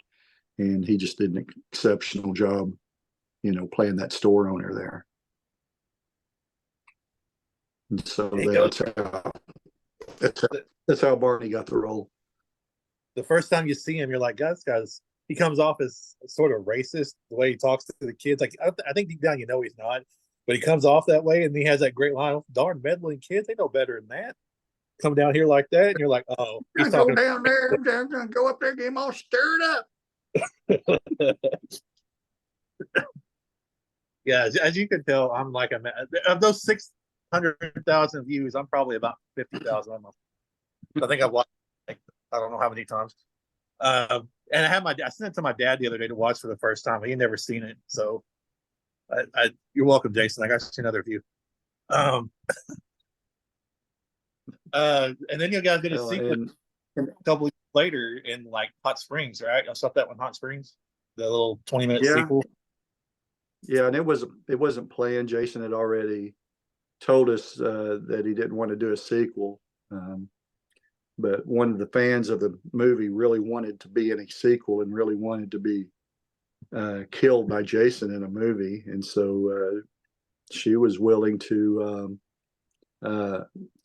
and he just did an exceptional job, playing that store owner there. And so that's how Barney got the role. The first time you see him, you're like, God, this guy's, he comes off as sort of racist the way he talks to the kids. Like, I think deep down, he's not, but he comes off that way, and he has that great line, "Darn meddling kids, they know better than that." Come down here like that, and you're like, oh, he's talking. Go down there. I'm gonna go up there, get him all stirred up. Yeah, as you can tell, I'm like of those 600,000 views, I'm probably about 50,000. I think I've watched, I don't know how many times. And I sent it to my dad the other day to watch for the first time. He had never seen it, so you're welcome, Jason. I got to see another view. And then you guys get a sequence a couple years later in like Hot Springs, right? I saw that one, Hot Springs, the little 20-minute sequel. Yeah, and it wasn't planned. Jason had already told us that he didn't want to do a sequel, but one of the fans of the movie really wanted to be in a sequel and really wanted to be killed by Jason in a movie, and so she was willing to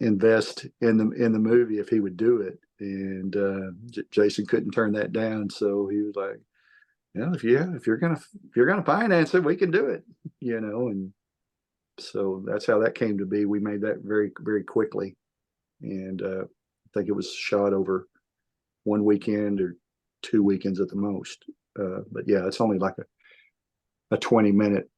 invest in the movie if he would do it, and Jason couldn't turn that down, so he was like, if you're gonna finance it, we can do it, and so that's how that came to be. We made that very, very quickly, and I think it was shot over one weekend or 2 weekends at the most. But yeah, it's only like a 20-minute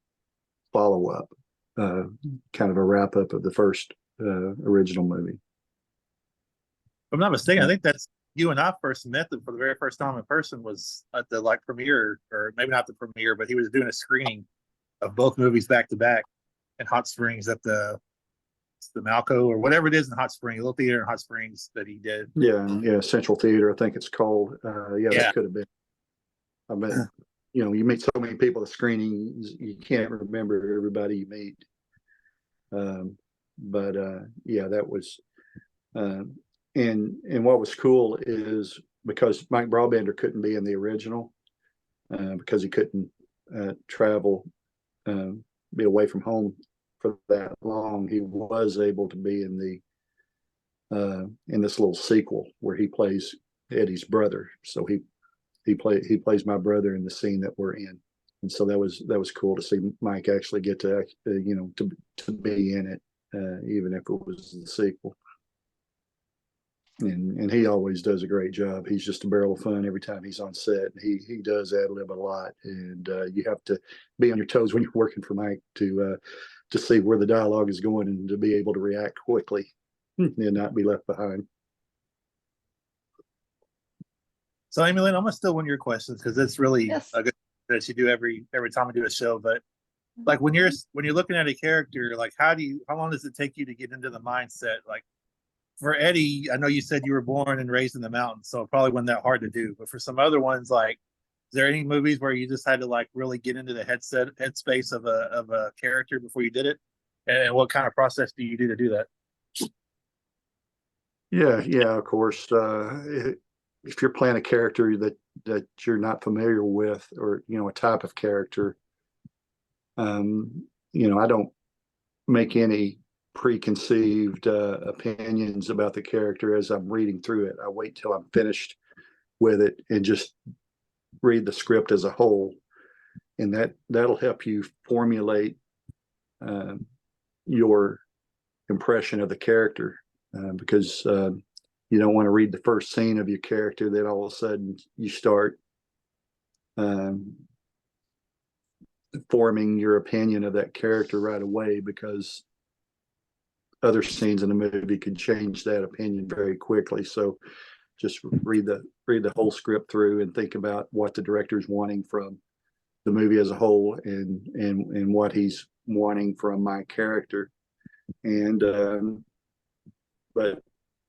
follow-up, kind of a wrap-up of the first original movie. If I'm not mistaken, I think that's you and I first met them for the very first time in person was at the premiere, or maybe not the premiere, but he was doing a screening of both movies back to back in Hot Springs at the Malco or whatever it is in Hot Springs, a little theater in Hot Springs that he did. Yeah, Central Theater, I think it's called. That could have been. I mean, you meet so many people at screenings, you can't remember everybody you meet. But that was. And what was cool is because Mike Brabender couldn't be in the original because he couldn't travel, be away from home for that long. He was able to be in this little sequel where he plays Eddie's brother. So he plays my brother in the scene that we're in, and so that was cool to see Mike actually get to to be in it, even if it was the sequel. And he always does a great job. He's just a barrel of fun every time he's on set. He does ad lib a lot, and you have to be on your toes when you're working for Mike to see where the dialogue is going and to be able to react quickly and not be left behind. So Amielynn, I'm gonna steal one of your questions because it's really Yes. a good that you do every time we do a show. But like when you're looking at a character, like how long does it take you to get into the mindset? Like for Eddie, I know you said you were born and raised in the mountains, so it probably wasn't that hard to do. But for some other ones, like is there any movies where you just had to like really get into the headspace of a character before you did it? And what kind of process do you do to do that? Yeah, of course. If you're playing a character that you're not familiar with, or a type of character, I don't make any preconceived opinions about the character as I'm reading through it. I wait till I'm finished with it and just read the script as a whole, and that'll help you formulate your impression of the character, because you don't want to read the first scene of your character, then all of a sudden you start forming your opinion of that character right away, because other scenes in the movie could change that opinion very quickly. So just read the whole script through and think about what the director's wanting from the movie as a whole, and what he's wanting from my character. And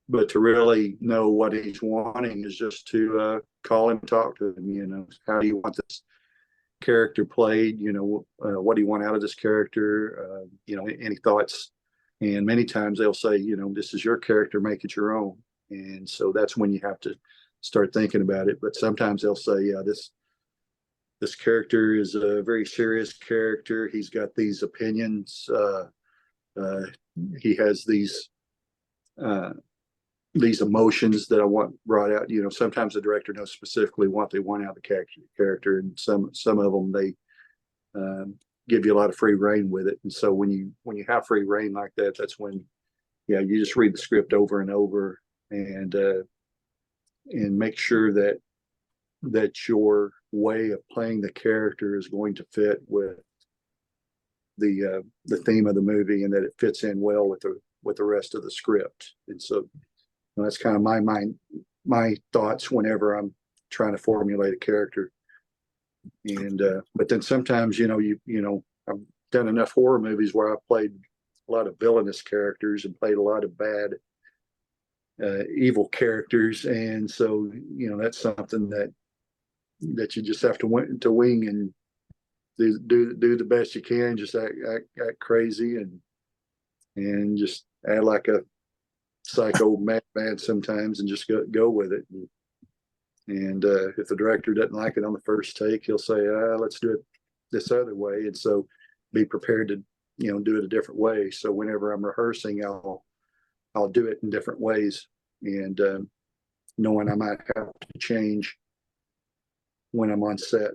but to really know what he's wanting is just to call him, talk to him. How do you want this character played? What do you want out of this character? Any thoughts? And many times they'll say, this is your character, make it your own. And so that's when you have to start thinking about it. But sometimes they'll say, yeah, this character is a very serious character. He's got these opinions. He has these emotions that I want brought out. Sometimes the director knows specifically what they want out of the character, and some of them they give you a lot of free reign with it. And so when you have free reign like that, that's when you just read the script over and over, and make sure that your way of playing the character is going to fit with the theme of the movie, and that it fits in well with the rest of the script. And so that's kind of my thoughts whenever I'm trying to formulate a character. And but then sometimes I've done enough horror movies where I've played a lot of villainous characters and played a lot of bad evil characters, and so that's something that you just have to wing and do the best you can. Just act crazy and just act like a psycho madman sometimes, and just go with it. And if the director doesn't like it on the first take, he'll say, let's do it this other way. And so be prepared to do it a different way. So whenever I'm rehearsing, I'll do it in different ways, and knowing I might have to change when I'm on set.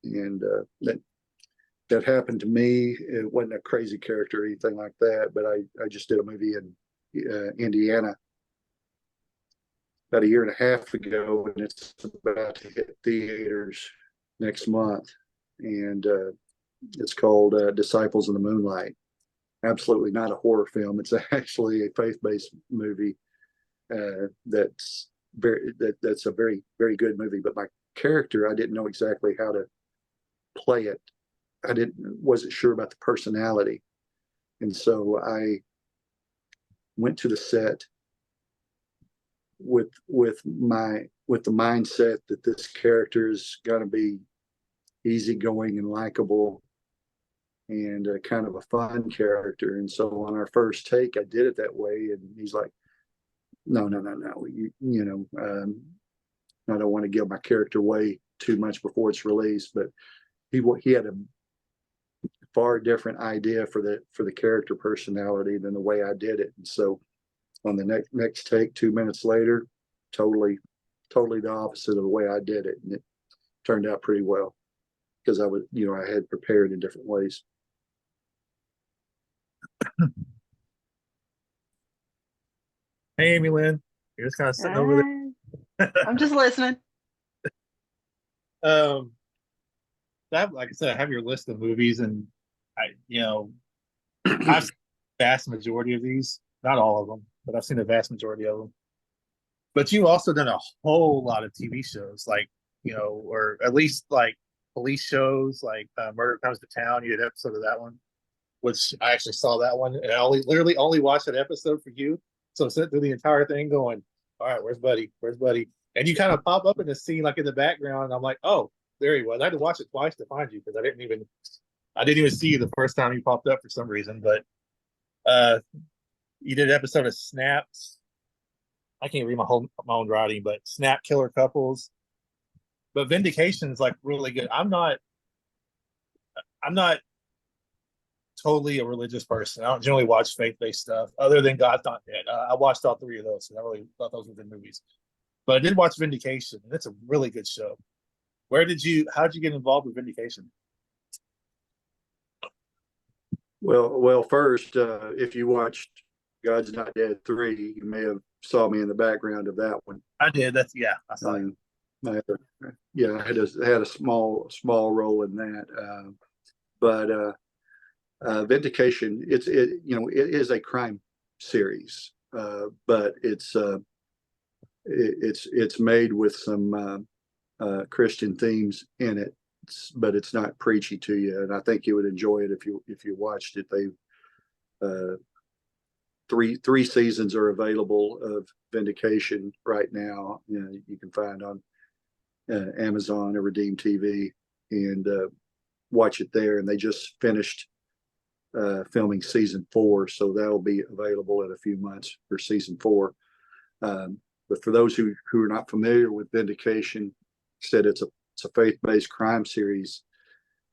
And that happened to me. It wasn't a crazy character or anything like that, but I just did a movie in Indiana about a year and a half ago, and it's about to hit theaters next month. And it's called Disciples in the Moonlight. Absolutely not a horror film. It's actually a faith-based movie. That's a very, very good movie. But my character, I didn't know exactly how to play it. Wasn't sure about the personality. And so I went to the set with the mindset that this character is going to be easygoing and likable, and kind of a fun character. And so on our first take, I did it that way, and he's like, no, I don't want to give my character away too much before it's released. But he had a far different idea for the character personality than the way I did it. And so on the next take, 2 minutes later, totally the opposite of the way I did it, and it turned out pretty well, because I had prepared in different ways. Hey, Amielynn, you're just kind of sitting over there. I'm just listening. Like I said, I have your list of movies, and I've seen the vast majority of these. Not all of them, but I've seen the vast majority of them. But you've also done a whole lot of TV shows, like, or at least like police shows, like Murder Comes to Town. You did an episode of that one, which I actually saw that one, and I literally only watched that episode for you. So I sat through the entire thing going, all right, where's Buddy? Where's Buddy? And you kind of pop up in the scene, like in the background. And I'm like, oh, there he was. I had to watch it twice to find you because I didn't even see you the first time you popped up for some reason. But you did an episode of Snaps. I can't read my own writing, but Snap Killer Couples. But Vindication is like really good. I'm not totally a religious person. I don't generally watch faith-based stuff other than God's Not Dead. I watched all three of those, and I really thought those were good movies. But I did watch Vindication, and it's a really good show. How did you get involved with Vindication? Well, first, if you watched God's Not Dead 3, you may have saw me in the background of that one. I did. I saw you. I had a small role in that. But Vindication, it is a crime series, but it's made with some Christian themes in it, but it's not preachy to you. And I think you would enjoy it if you watched it. They've three seasons are available of Vindication right now. You can find on Amazon or Redeem TV and watch it there. And they just finished filming season 4, so that'll be available in a few months for season 4. But for those who are not familiar with Vindication, said it's a faith-based crime series.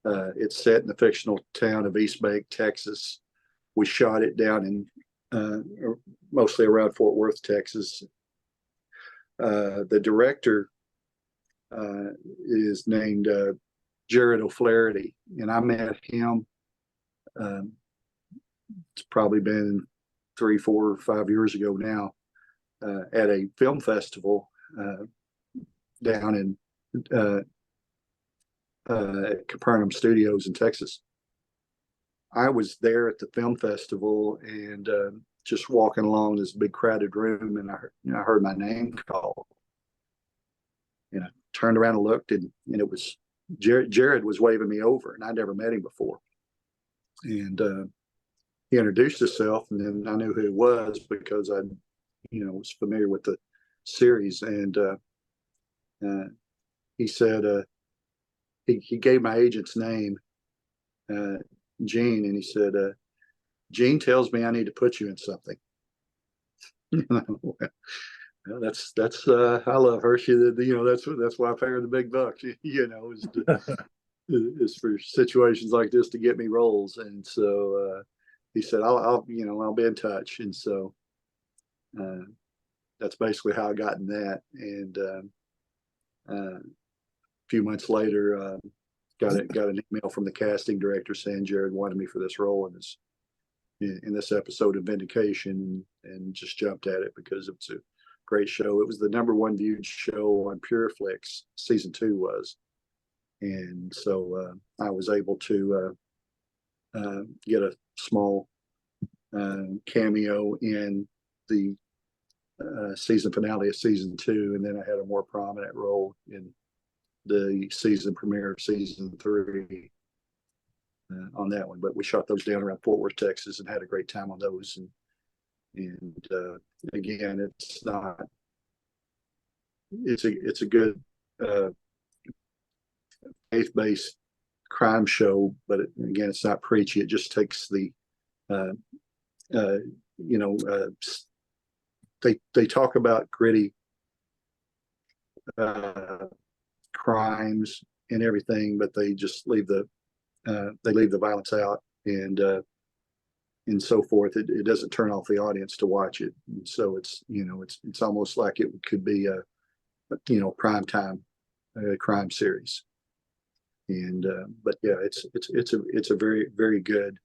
It's set in the fictional town of East Bank, Texas. We shot it down in mostly around Fort Worth, Texas. The director is named Jared O'Flaherty, and I met him. It's probably been 3, 4, 5 years ago now at a film festival down in Capernaum Studios in Texas. I was there at the film festival and just walking along this big crowded room, and I heard my name called. And I turned around and looked, and it was Jared was waving me over, and I'd never met him before. And he introduced himself, and then I knew who he was because I, was familiar with the series. And he said he gave my agent's name, Gene, and he said, Gene tells me I need to put you in something. Well, that's I love her. She, that's why I pay her the big bucks. Is for situations like this to get me roles. And so he said, I'll be in touch. And so that's basically how I got in that. And a few months later, got an email from the casting director saying Jared wanted me for this role in this episode of Vindication, and just jumped at it because it's a great show. It was the #1 viewed show on PureFlix. Season 2 was. And so I was able to get a small cameo in the season finale of season 2, and then I had a more prominent role in the season premiere of season 3 on that one. But we shot those down around Fort Worth, Texas, and had a great time on those. And again, it's a good faith-based crime show, but again, it's not preachy. It just takes the they talk about gritty crimes and everything, but they just leave the violence out and so forth. It doesn't turn off the audience to watch it. And so it's almost like it could be a primetime crime series. And but yeah, it's a very, very good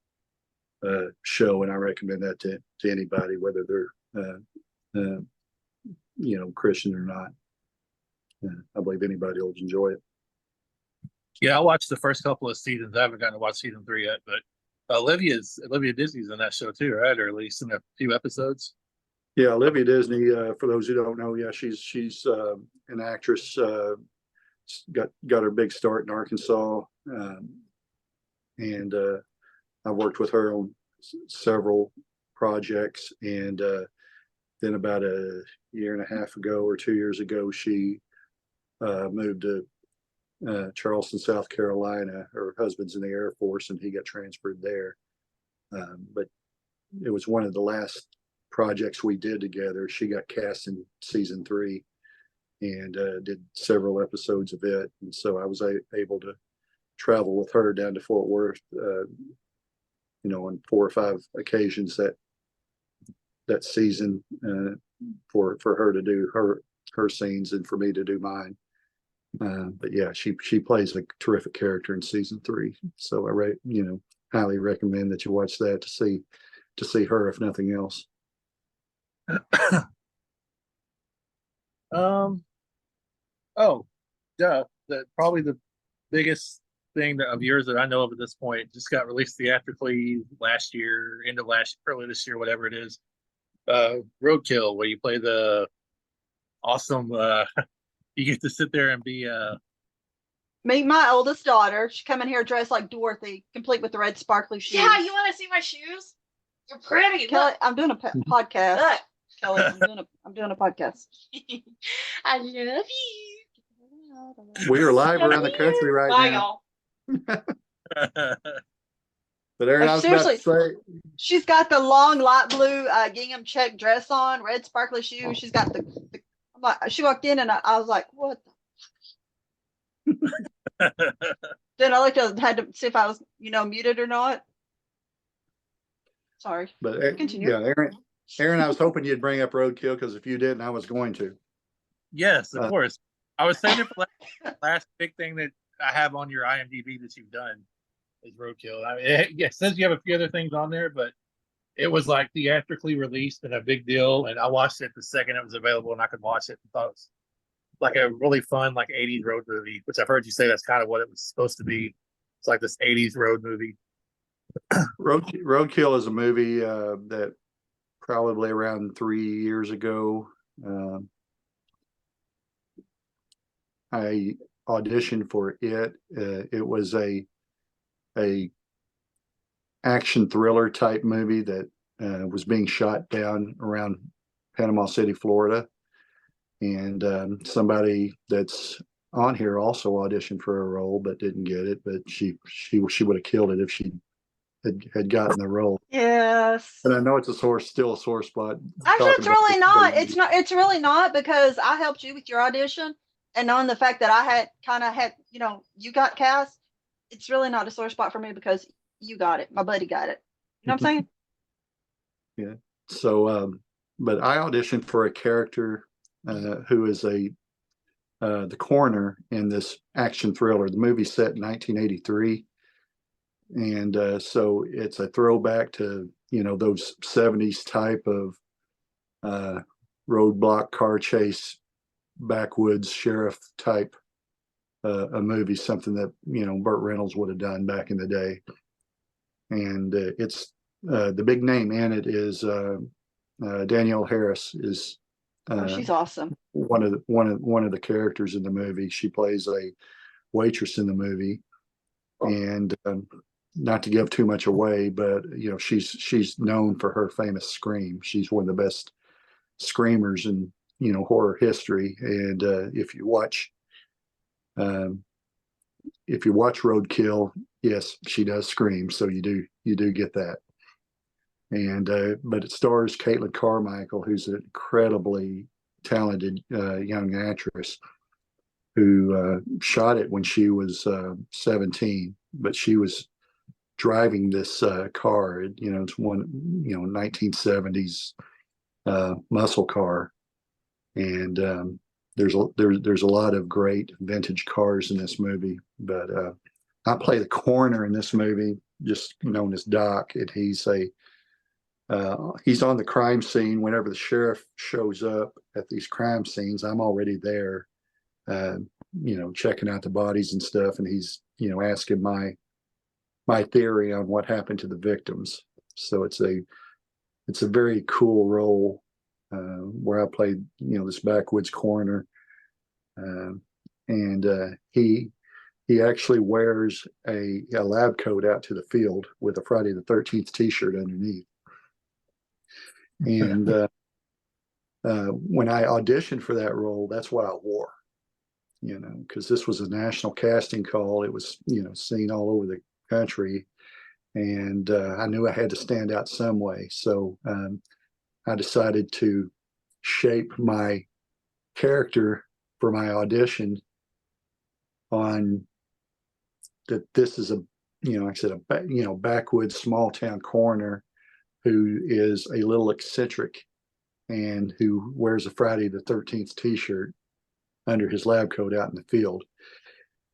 show, and I recommend that to anybody, whether they're Christian or not. I believe anybody will enjoy it. Yeah, I watched the first couple of seasons. I haven't gotten to watch season 3 yet, but Olivia Disney's in that show too, right? Or at least in a few episodes. Yeah, Olivia Disney, for those who don't know, yeah, she's an actress, got her big start in Arkansas. And I worked with her on several projects. And then about a year and a half ago or 2 years ago, she moved to Charleston, South Carolina. Her husband's in the Air Force and he got transferred there. But it was one of the last projects we did together. She got cast in season 3 and did several episodes of it. And so I was able to travel with her down to Fort Worth, on 4 or 5 occasions that season for her to do her scenes and for me to do mine. But yeah, she plays a terrific character in season 3. So I highly recommend that you watch that to see her, if nothing else. Oh, duh. Probably the biggest thing of yours that I know of at this point just got released theatrically last year, early this year, whatever it is. Roadkill, where you play the awesome. You get to sit there and be. Meet my oldest daughter. She come in here dressed like Dorothy, complete with the red sparkly shoes. Yeah, you want to see my shoes? They're pretty. Kelly, Look. I'm doing a podcast. Look. Kelly, I'm doing a podcast. I love you. We are live Love around the country you. right Bye, now. y'all. But Aaron, I was about to say, She's got the long light blue gingham check dress on, red sparkly shoes. She's got she walked in and I was like, what the? Then I looked at had to see if I was, muted or not. Sorry. but Continue. yeah, Aaron, I was hoping you'd bring up Roadkill, because if you didn't, I was going to. Yes, of course. I was saying it for last big thing that I have on your IMDb that you've done is Roadkill. I mean, it says you have a few other things on there, but it was like theatrically released and a big deal. And I watched it the second it was available and I could watch it and thought it was like a really fun, like 80s road movie, which I've heard you say that's kind of what it was supposed to be. It's like this 80s road movie. Roadkill is a movie that probably around 3 years ago, I auditioned for it. It was a action thriller type movie that was being shot down around Panama City, Florida. And somebody that's on here also auditioned for a role but didn't get it. But she would have killed it if she had gotten the role. Yes. And I know it's still a sore spot. Actually, it's really not. It's really not, because I helped you with your audition, and knowing the fact that I had you got cast, it's really not a sore spot for me because you got it. My buddy got it. You know what I'm saying? Yeah. So, but I auditioned for a character who is the coroner in this action thriller. The movie's set in 1983. And so it's a throwback to, those 70s type of roadblock car chase, backwoods sheriff type a movie, something that, Burt Reynolds would have done back in the day. And it's the big name in it is Danielle Harris is She's awesome. one of the characters in the movie. She plays a waitress in the movie. And not to give too much away, but she's known for her famous scream. She's one of the best screamers in horror history. And if you watch Roadkill, yes, she does scream. So you do get that. And but it stars Caitlin Carmichael, who's an incredibly talented young actress who shot it when she was 17, but she was driving this car. It's one 1970s muscle car, and there's a lot of great vintage cars in this movie. But I play the coroner in this movie, just known as Doc, and he's on the crime scene. Whenever the sheriff shows up at these crime scenes, I'm already there, checking out the bodies and stuff, and he's asking my theory on what happened to the victims. So it's a very cool role where I played, this backwoods coroner. And he actually wears a lab coat out to the field with a Friday the 13th t-shirt underneath. And when I auditioned for that role, that's what I wore, because this was a national casting call. It was, seen all over the country. And I knew I had to stand out some way. So I decided to shape my character for my audition on that this is like I said, backwoods small town coroner who is a little eccentric and who wears a Friday the 13th t-shirt under his lab coat out in the field.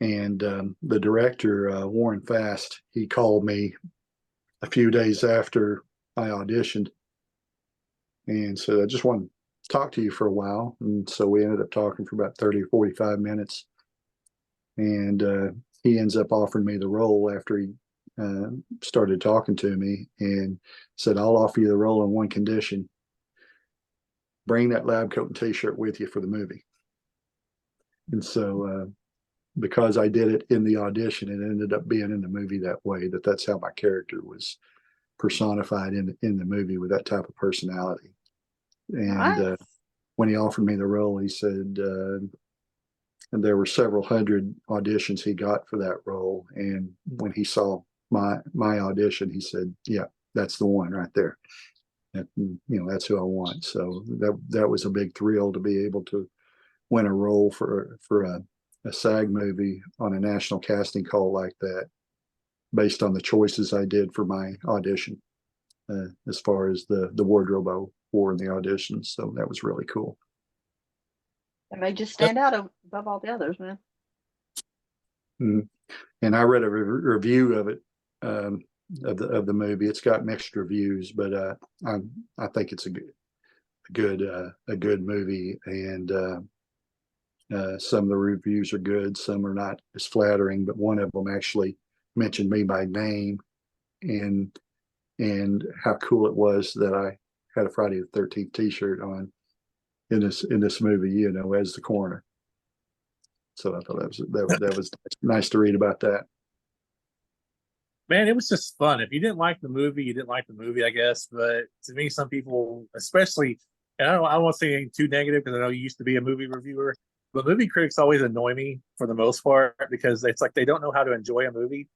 And the director, Warren Fast, he called me a few days after I auditioned and said, I just want to talk to you for a while. And so we ended up talking for about 30 or 45 minutes. And he ends up offering me the role after he started talking to me and said, I'll offer you the role on one condition. Bring that lab coat and t-shirt with you for the movie. And so because I did it in the audition, it ended up being in the movie that way, that's how my character was personified in the movie with that type of personality. And Nice. when he offered me the role, he said, and there were several hundred auditions he got for that role. And when he saw my audition, he said, yeah, that's the one right there. And, that's who I want. So that was a big thrill to be able to win a role for a SAG movie on a national casting call like that, based on the choices I did for my audition, as far as the wardrobe I wore in the audition. So that was really cool. It made you stand out above all the others, man. And I read a review of it, of the movie. It's got mixed reviews, but I think it's a good movie. And some of the reviews are good, some are not as flattering. But one of them actually mentioned me by name and how cool it was that I had a Friday the 13th t-shirt on in this movie, as the coroner. So I thought that was nice to read about that. Man, it was just fun. If you didn't like the movie, you didn't like the movie, I guess. But to me, some people, especially, and I don't want to say anything too negative because I know you used to be a movie reviewer, but movie critics always annoy me for the most part because it's like they don't know how to enjoy a movie.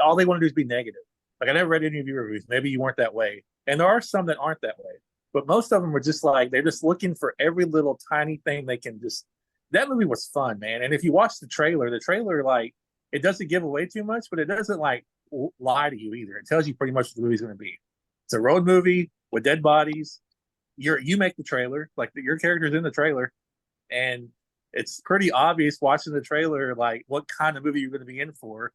All they want to do is be negative. Like I never read any of your reviews. Maybe you weren't that way, and there are some that aren't that way. But most of them are just like they're just looking for every little tiny thing they can just. That movie was fun, man. And if you watch the trailer like it doesn't give away too much, but it doesn't like lie to you either. It tells you pretty much what the movie's going to be. It's a road movie with dead bodies. You make the trailer, like your character's in the trailer, and it's pretty obvious watching the trailer like what kind of movie you're going to be in for.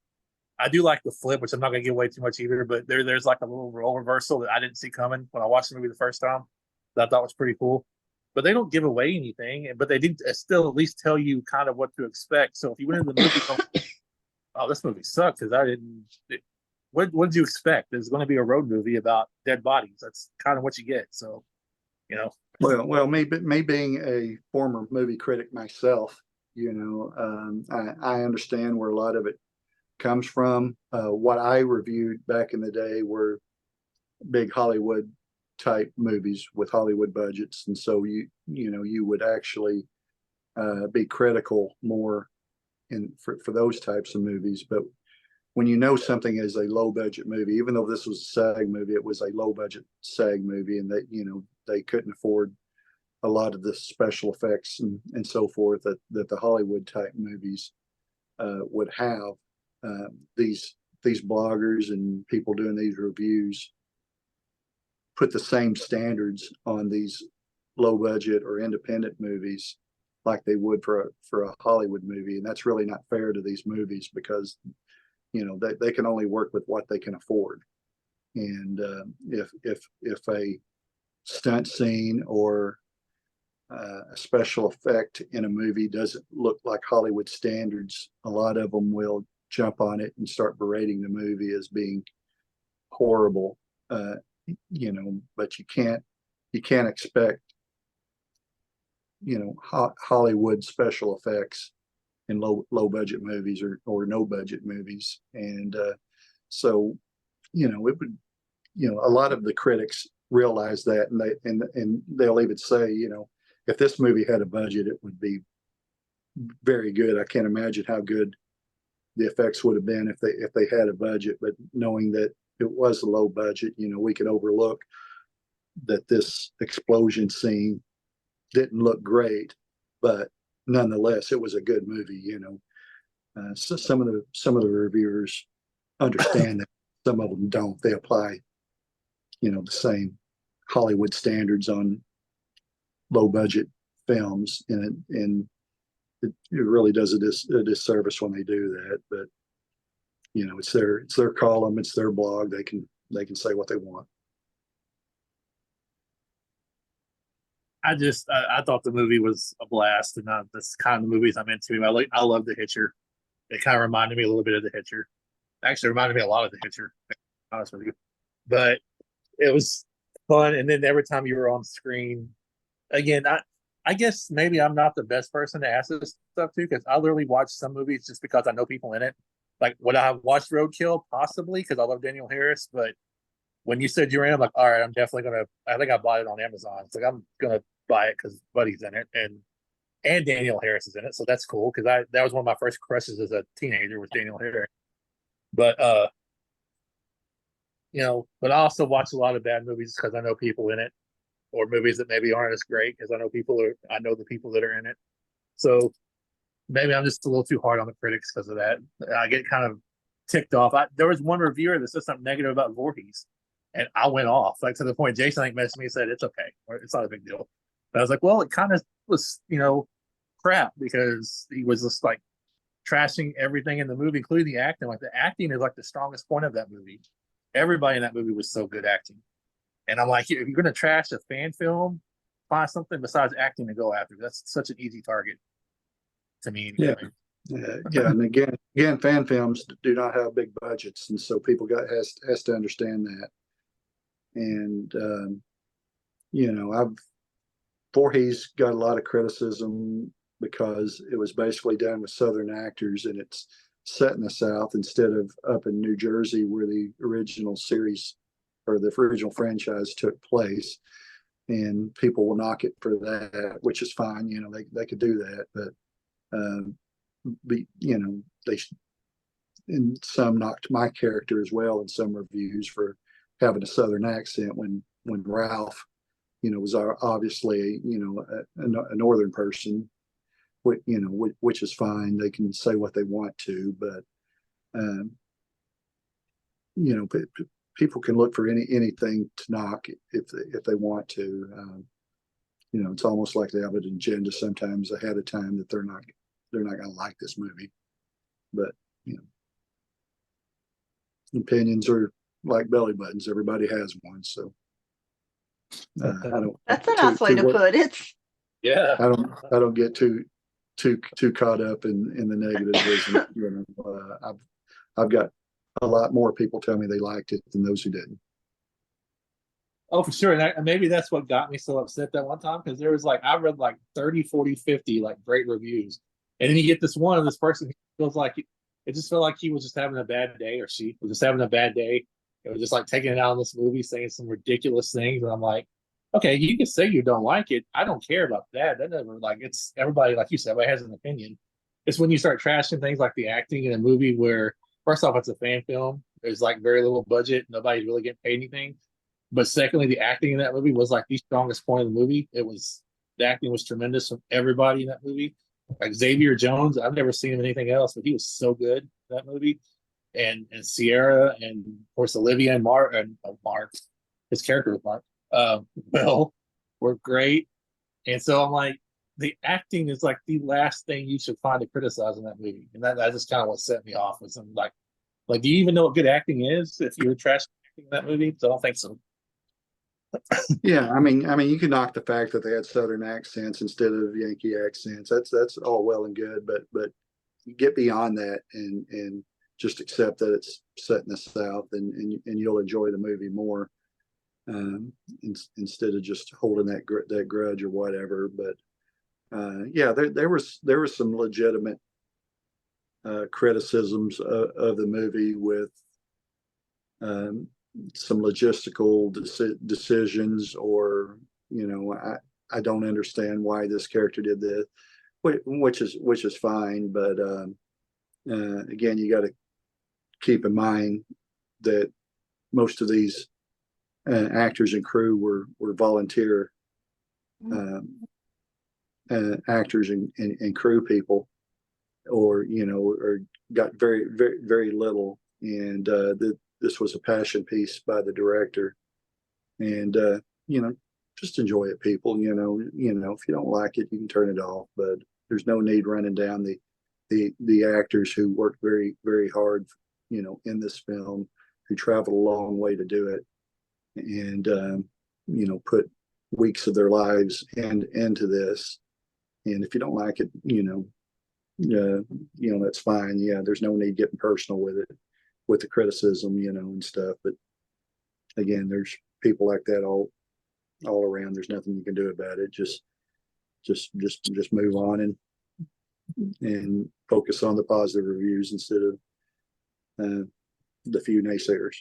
I do like the flip, which I'm not going to give away too much either, but there's like a little role reversal that I didn't see coming when I watched the movie the first time that I thought was pretty cool. But they don't give away anything, but they did still at least tell you kind of what to expect. So if you went into the movie going, oh, this movie sucked because I didn't. What did you expect? There's going to be a road movie about dead bodies. That's kind of what you get. So, Well, me being a former movie critic myself, I understand where a lot of it comes from. What I reviewed back in the day were big Hollywood type movies with Hollywood budgets, and so you would actually be critical more for those types of movies. But when something is a low budget movie, even though this was a SAG movie, it was a low budget SAG movie, and that they couldn't afford a lot of the special effects and so forth that the Hollywood type movies would have. These bloggers and people doing these reviews put the same standards on these low budget or independent movies like they would for a Hollywood movie. And that's really not fair to these movies because, they can only work with what they can afford. And if a stunt scene or a special effect in a movie doesn't look like Hollywood standards, a lot of them will jump on it and start berating the movie as being horrible. But you can't you can't expect, Hollywood special effects in low budget movies or no budget movies. And so, it would, a lot of the critics realize that, and they'll even say, if this movie had a budget, it would be very good. I can't imagine how good the effects would have been if they had a budget, but knowing that it was a low budget, we can overlook that this explosion scene didn't look great, but nonetheless, it was a good movie. So some of the reviewers understand that, some of them don't. They apply, the same Hollywood standards on low budget films, and it really does a disservice when they do that. But it's their column, it's their blog. They can say what they want. I thought the movie was a blast, and that's kind of the movies I'm into. I love The Hitcher. It kind of reminded me a little bit of The Hitcher. Actually, reminded me a lot of The Hitcher, to be honest with you. But it was fun, and then every time you were on screen, again, I guess maybe I'm not the best person to ask this stuff to, because I literally watch some movies just because I know people in it. Like, would I have watched Roadkill? Possibly, because I love Daniel Harris. But when you said you're in, I'm like, all right, I'm definitely gonna. I think I bought it on Amazon. It's like, I'm gonna buy it because Buddy's in it, and Daniel Harris is in it, so that's cool. Because that was one of my first crushes as a teenager, was Daniel Harris. But but I also watch a lot of bad movies because I know people in it, or movies that maybe aren't as great because I know the people that are in it. So maybe I'm just a little too hard on the critics because of that. I get kind of ticked off. There was one reviewer that said something negative about Voorhees, and I went off, like, to the point Jason, I think, messaged me and said it's okay, or it's not a big deal. But I was like, well, it kind of was, crap, because he was just like trashing everything in the movie, including the acting. Like, the acting is like the strongest point of that movie. Everybody in that movie was so good acting. And I'm like, if you're going to trash a fan film, find something besides acting to go after. That's such an easy target to me. Anyway. Yeah. And again, fan films do not have big budgets, and so people has to understand that. And Voorhees got a lot of criticism because it was basically done with Southern actors, and it's set in the South instead of up in New Jersey, where the original series or the original franchise took place. And people will knock it for that, which is fine. They could do that, but they and some knocked my character as well in some reviews for having a Southern accent when Ralph, was obviously a Northern person, which is fine. They can say what they want to, but people can look for anything to knock if they want to. It's almost like they have an agenda sometimes ahead of time that they're not going to like this movie. But opinions are like belly buttons. Everybody has one. So I don't. That's a nice way to put it. Yeah. I don't get too caught up in the negatives. I've got a lot more people tell me they liked it than those who didn't. Oh, for sure. And maybe that's what got me so upset that one time, because there was I read 30, 40, 50 great reviews. And then you get this one of this person who feels like it just felt like he was just having a bad day, or she was just having a bad day. It was just taking it out on this movie, saying some ridiculous things. And I'm like, okay, you can say you don't like it. I don't care about that. That never it's everybody, like you said, everybody has an opinion. It's when you start trashing things like the acting in a movie where, first off, it's a fan film. There's very little budget. Nobody's really getting paid anything. But secondly, the acting in that movie was the strongest point of the movie. The acting was tremendous from everybody in that movie. Xavier Jones, I've never seen him in anything else, but he was so good in that movie. And Sierra, and of course Olivia and Mark, his character was Mark, Will, were great. And so I'm like, the acting is the last thing you should find to criticize in that movie. And that's just kind of what set me off. Was I'm like, do you even know what good acting is if you're trashing acting in that movie? So I don't think so. Yeah, I mean, you can knock the fact that they had Southern accents instead of Yankee accents. That's all well and good, but you get beyond that and just accept that it's set in the South, and you'll enjoy the movie more. instead of just holding that grudge or whatever. But yeah, there was some legitimate criticisms of the movie with some logistical decisions, or I don't understand why this character did this, which is fine. But again, you got to keep in mind that most of these actors and crew were volunteer actors and crew people, or got very, very, very little. And this was a passion piece by the director. And just enjoy it, people. If you don't like it, you can turn it off. But there's no need running down the actors who worked very, very hard, in this film, who traveled a long way to do it, and put weeks of their lives into this. And if you don't like it, that's fine. Yeah, there's no need getting personal with it, with the criticism, and stuff. But again, there's people like that all around. There's nothing you can do about it. Just move on and focus on the positive reviews instead of the few naysayers.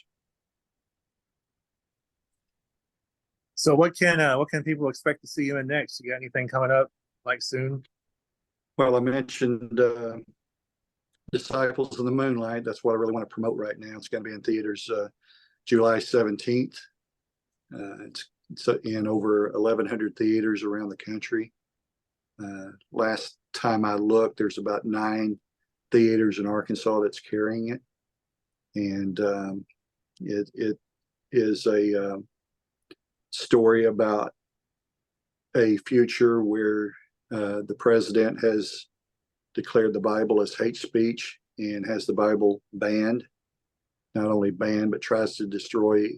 So what can people expect to see you in next? You got anything coming up like soon? Well, I mentioned Disciples of the Moonlight. That's what I really want to promote right now. It's going to be in theaters July 17th. It's in over 1,100 theaters around the country. Last time I looked, there's about 9 theaters in Arkansas that's carrying it. And it is a story about a future where the president has declared the Bible as hate speech and has the Bible banned. Not only banned, but tries to destroy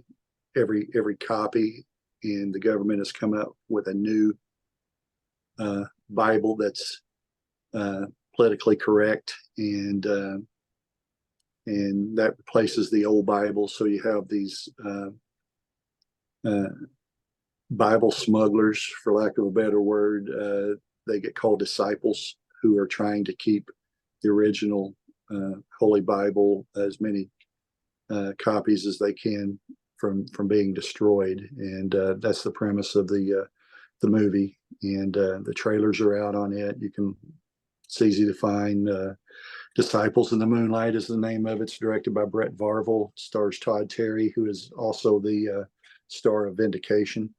every copy. And the government has come up with a new Bible that's politically correct, and that replaces the old Bible. So you have these Bible smugglers, for lack of a better word. They get called disciples, who are trying to keep the original Holy Bible, as many copies as they can, from being destroyed. And that's the premise of the movie. And the trailers are out on it. It's easy to find. Disciples in the Moonlight is the name of it. It's directed by Brett Varvel. Stars Todd Terry, who is also the star of Vindication.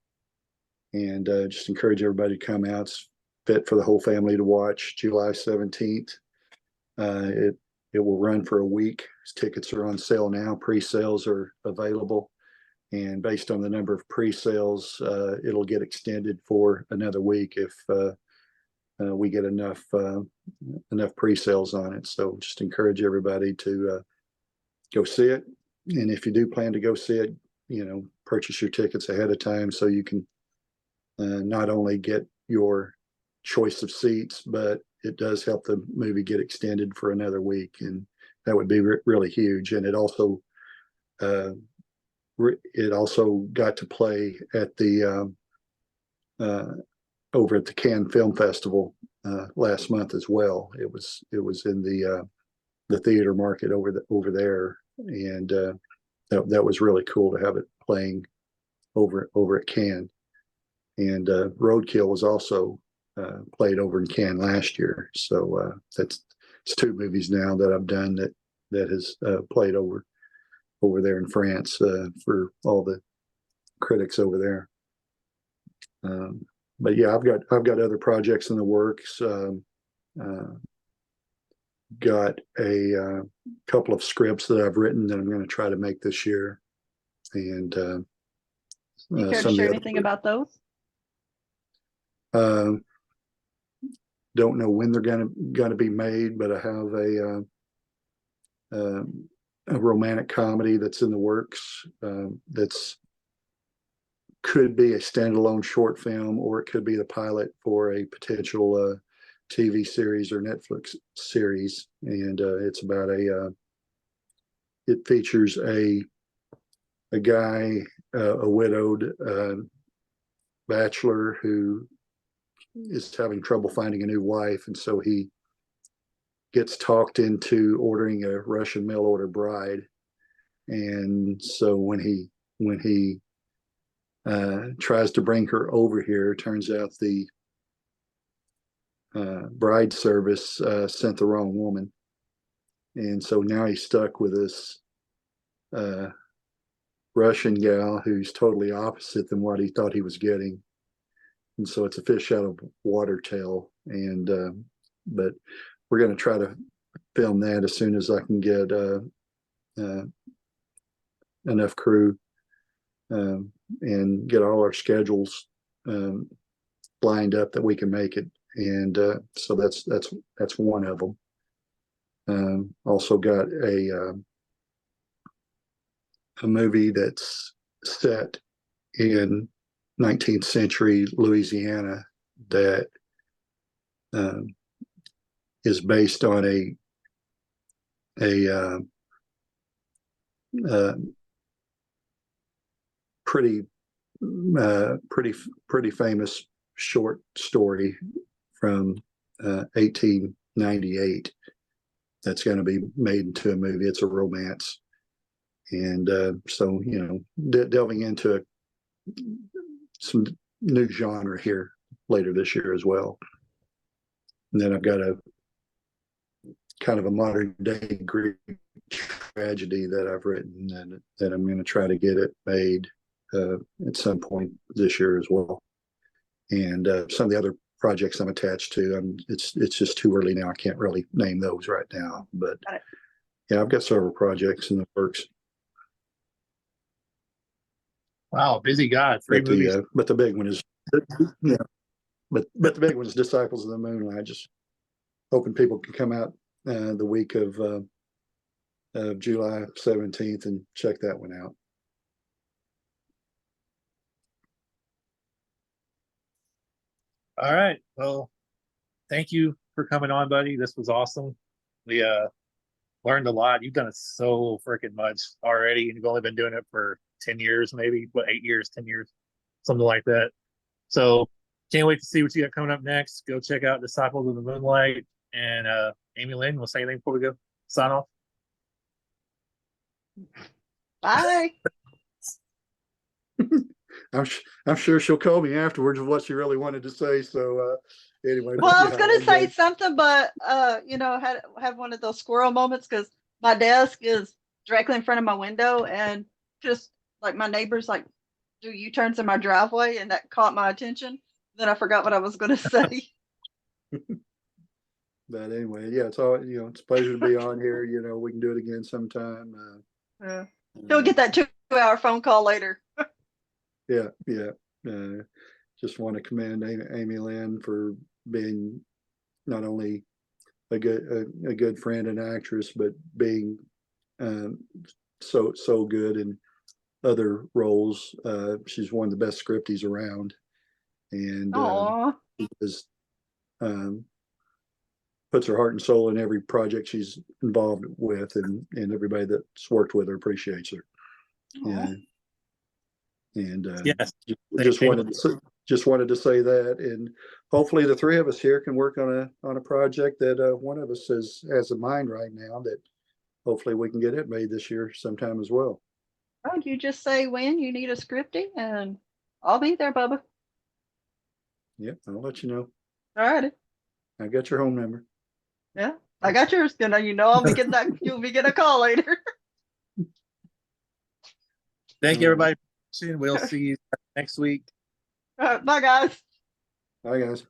And just encourage everybody to come out. It's fit for the whole family to watch. July 17th. It will run for a week. Tickets are on sale now. Pre-sales are available. And based on the number of pre-sales, it'll get extended for another week if we get enough pre-sales on it. So just encourage everybody to go see it. And if you do plan to go see it, purchase your tickets ahead of time, so you can not only get your choice of seats, but it does help the movie get extended for another week. And that would be really huge. And it also got to play at the over at the Cannes Film Festival last month as well. It was in the theater market over there, and that was really cool to have it playing over at Cannes. And Roadkill was also played over in Cannes last year. So it's 2 movies now that I've done that has played over there in France for all the critics over there. But yeah, I've got other projects in the works. Got a couple of scripts that I've written that I'm going to try to make this year. And You care to share anything about those? Don't know when they're gonna be made, but I have a romantic comedy that's in the works. That's could be a standalone short film, or it could be the pilot for a potential TV series or Netflix series. And it's about it features a guy a widowed bachelor who is having trouble finding a new wife, and so he gets talked into ordering a Russian mail order bride. And so when he tries to bring her over here, turns out the bride service sent the wrong woman, and so now he's stuck with this Russian gal who's totally opposite than what he thought he was getting. And so it's a fish out of water tale. And but we're going to try to film that as soon as I can get enough crew and get all our schedules lined up that we can make it. And so that's one of them. Also got a movie that's set in 19th century Louisiana that is based on a pretty famous short story from 1898 that's going to be made into a movie. It's a romance. And so, delving into some new genre here later this year as well. And then I've got a kind of a modern day Greek tragedy that I've written and that I'm going to try to get it made at some point this year as well. And some of the other projects I'm attached to, it's just too early now. I can't really name those right now, but yeah, I've got several projects in the works. Wow, busy guy. Three movies. But the big one is, but the big one is Disciples of the Moonlight. Just hoping people can come out the week of July 17th and check that one out. All right. Well, thank you for coming on, buddy. This was awesome. We learned a lot. You've done it so freaking much already, and you've only been doing it for 10 years, maybe 8 years, 10 years, something like that. So can't wait to see what you got coming up next. Go check out Disciples of the Moonlight. And Amielynn, will say anything before we go sign off? Bye. I'm sure she'll call me afterwards of what she really wanted to say. So anyway. Well, I was going to say something, but have one of those squirrel moments because my desk is directly in front of my window, and just like my neighbors like do U-turns in my driveway, and that caught my attention. Then I forgot what I was going to say. But anyway, yeah, it's all it's a pleasure to be on here. We can do it again sometime. He'll get that 2-hour phone call later. Yeah. Just want to commend Amielynn for being not only a good friend and actress, but being so good in other roles. She's one of the best scripties around, and is puts her heart and soul in every project she's involved with, and everybody that's worked with her appreciates her. And yes, just wanted to say that, and hopefully the three of us here can work on a project that one of us has in mind right now, that hopefully we can get it made this year sometime as well. Oh, you just say when you need a scripting, and I'll be there, Bubba. Yep, I'll let you know. All righty. I got your home number. Yeah, I got yours. I'll be getting that. You'll be getting a call later. Thank you, everybody. We'll see you next week. All right, bye, guys. Bye, guys.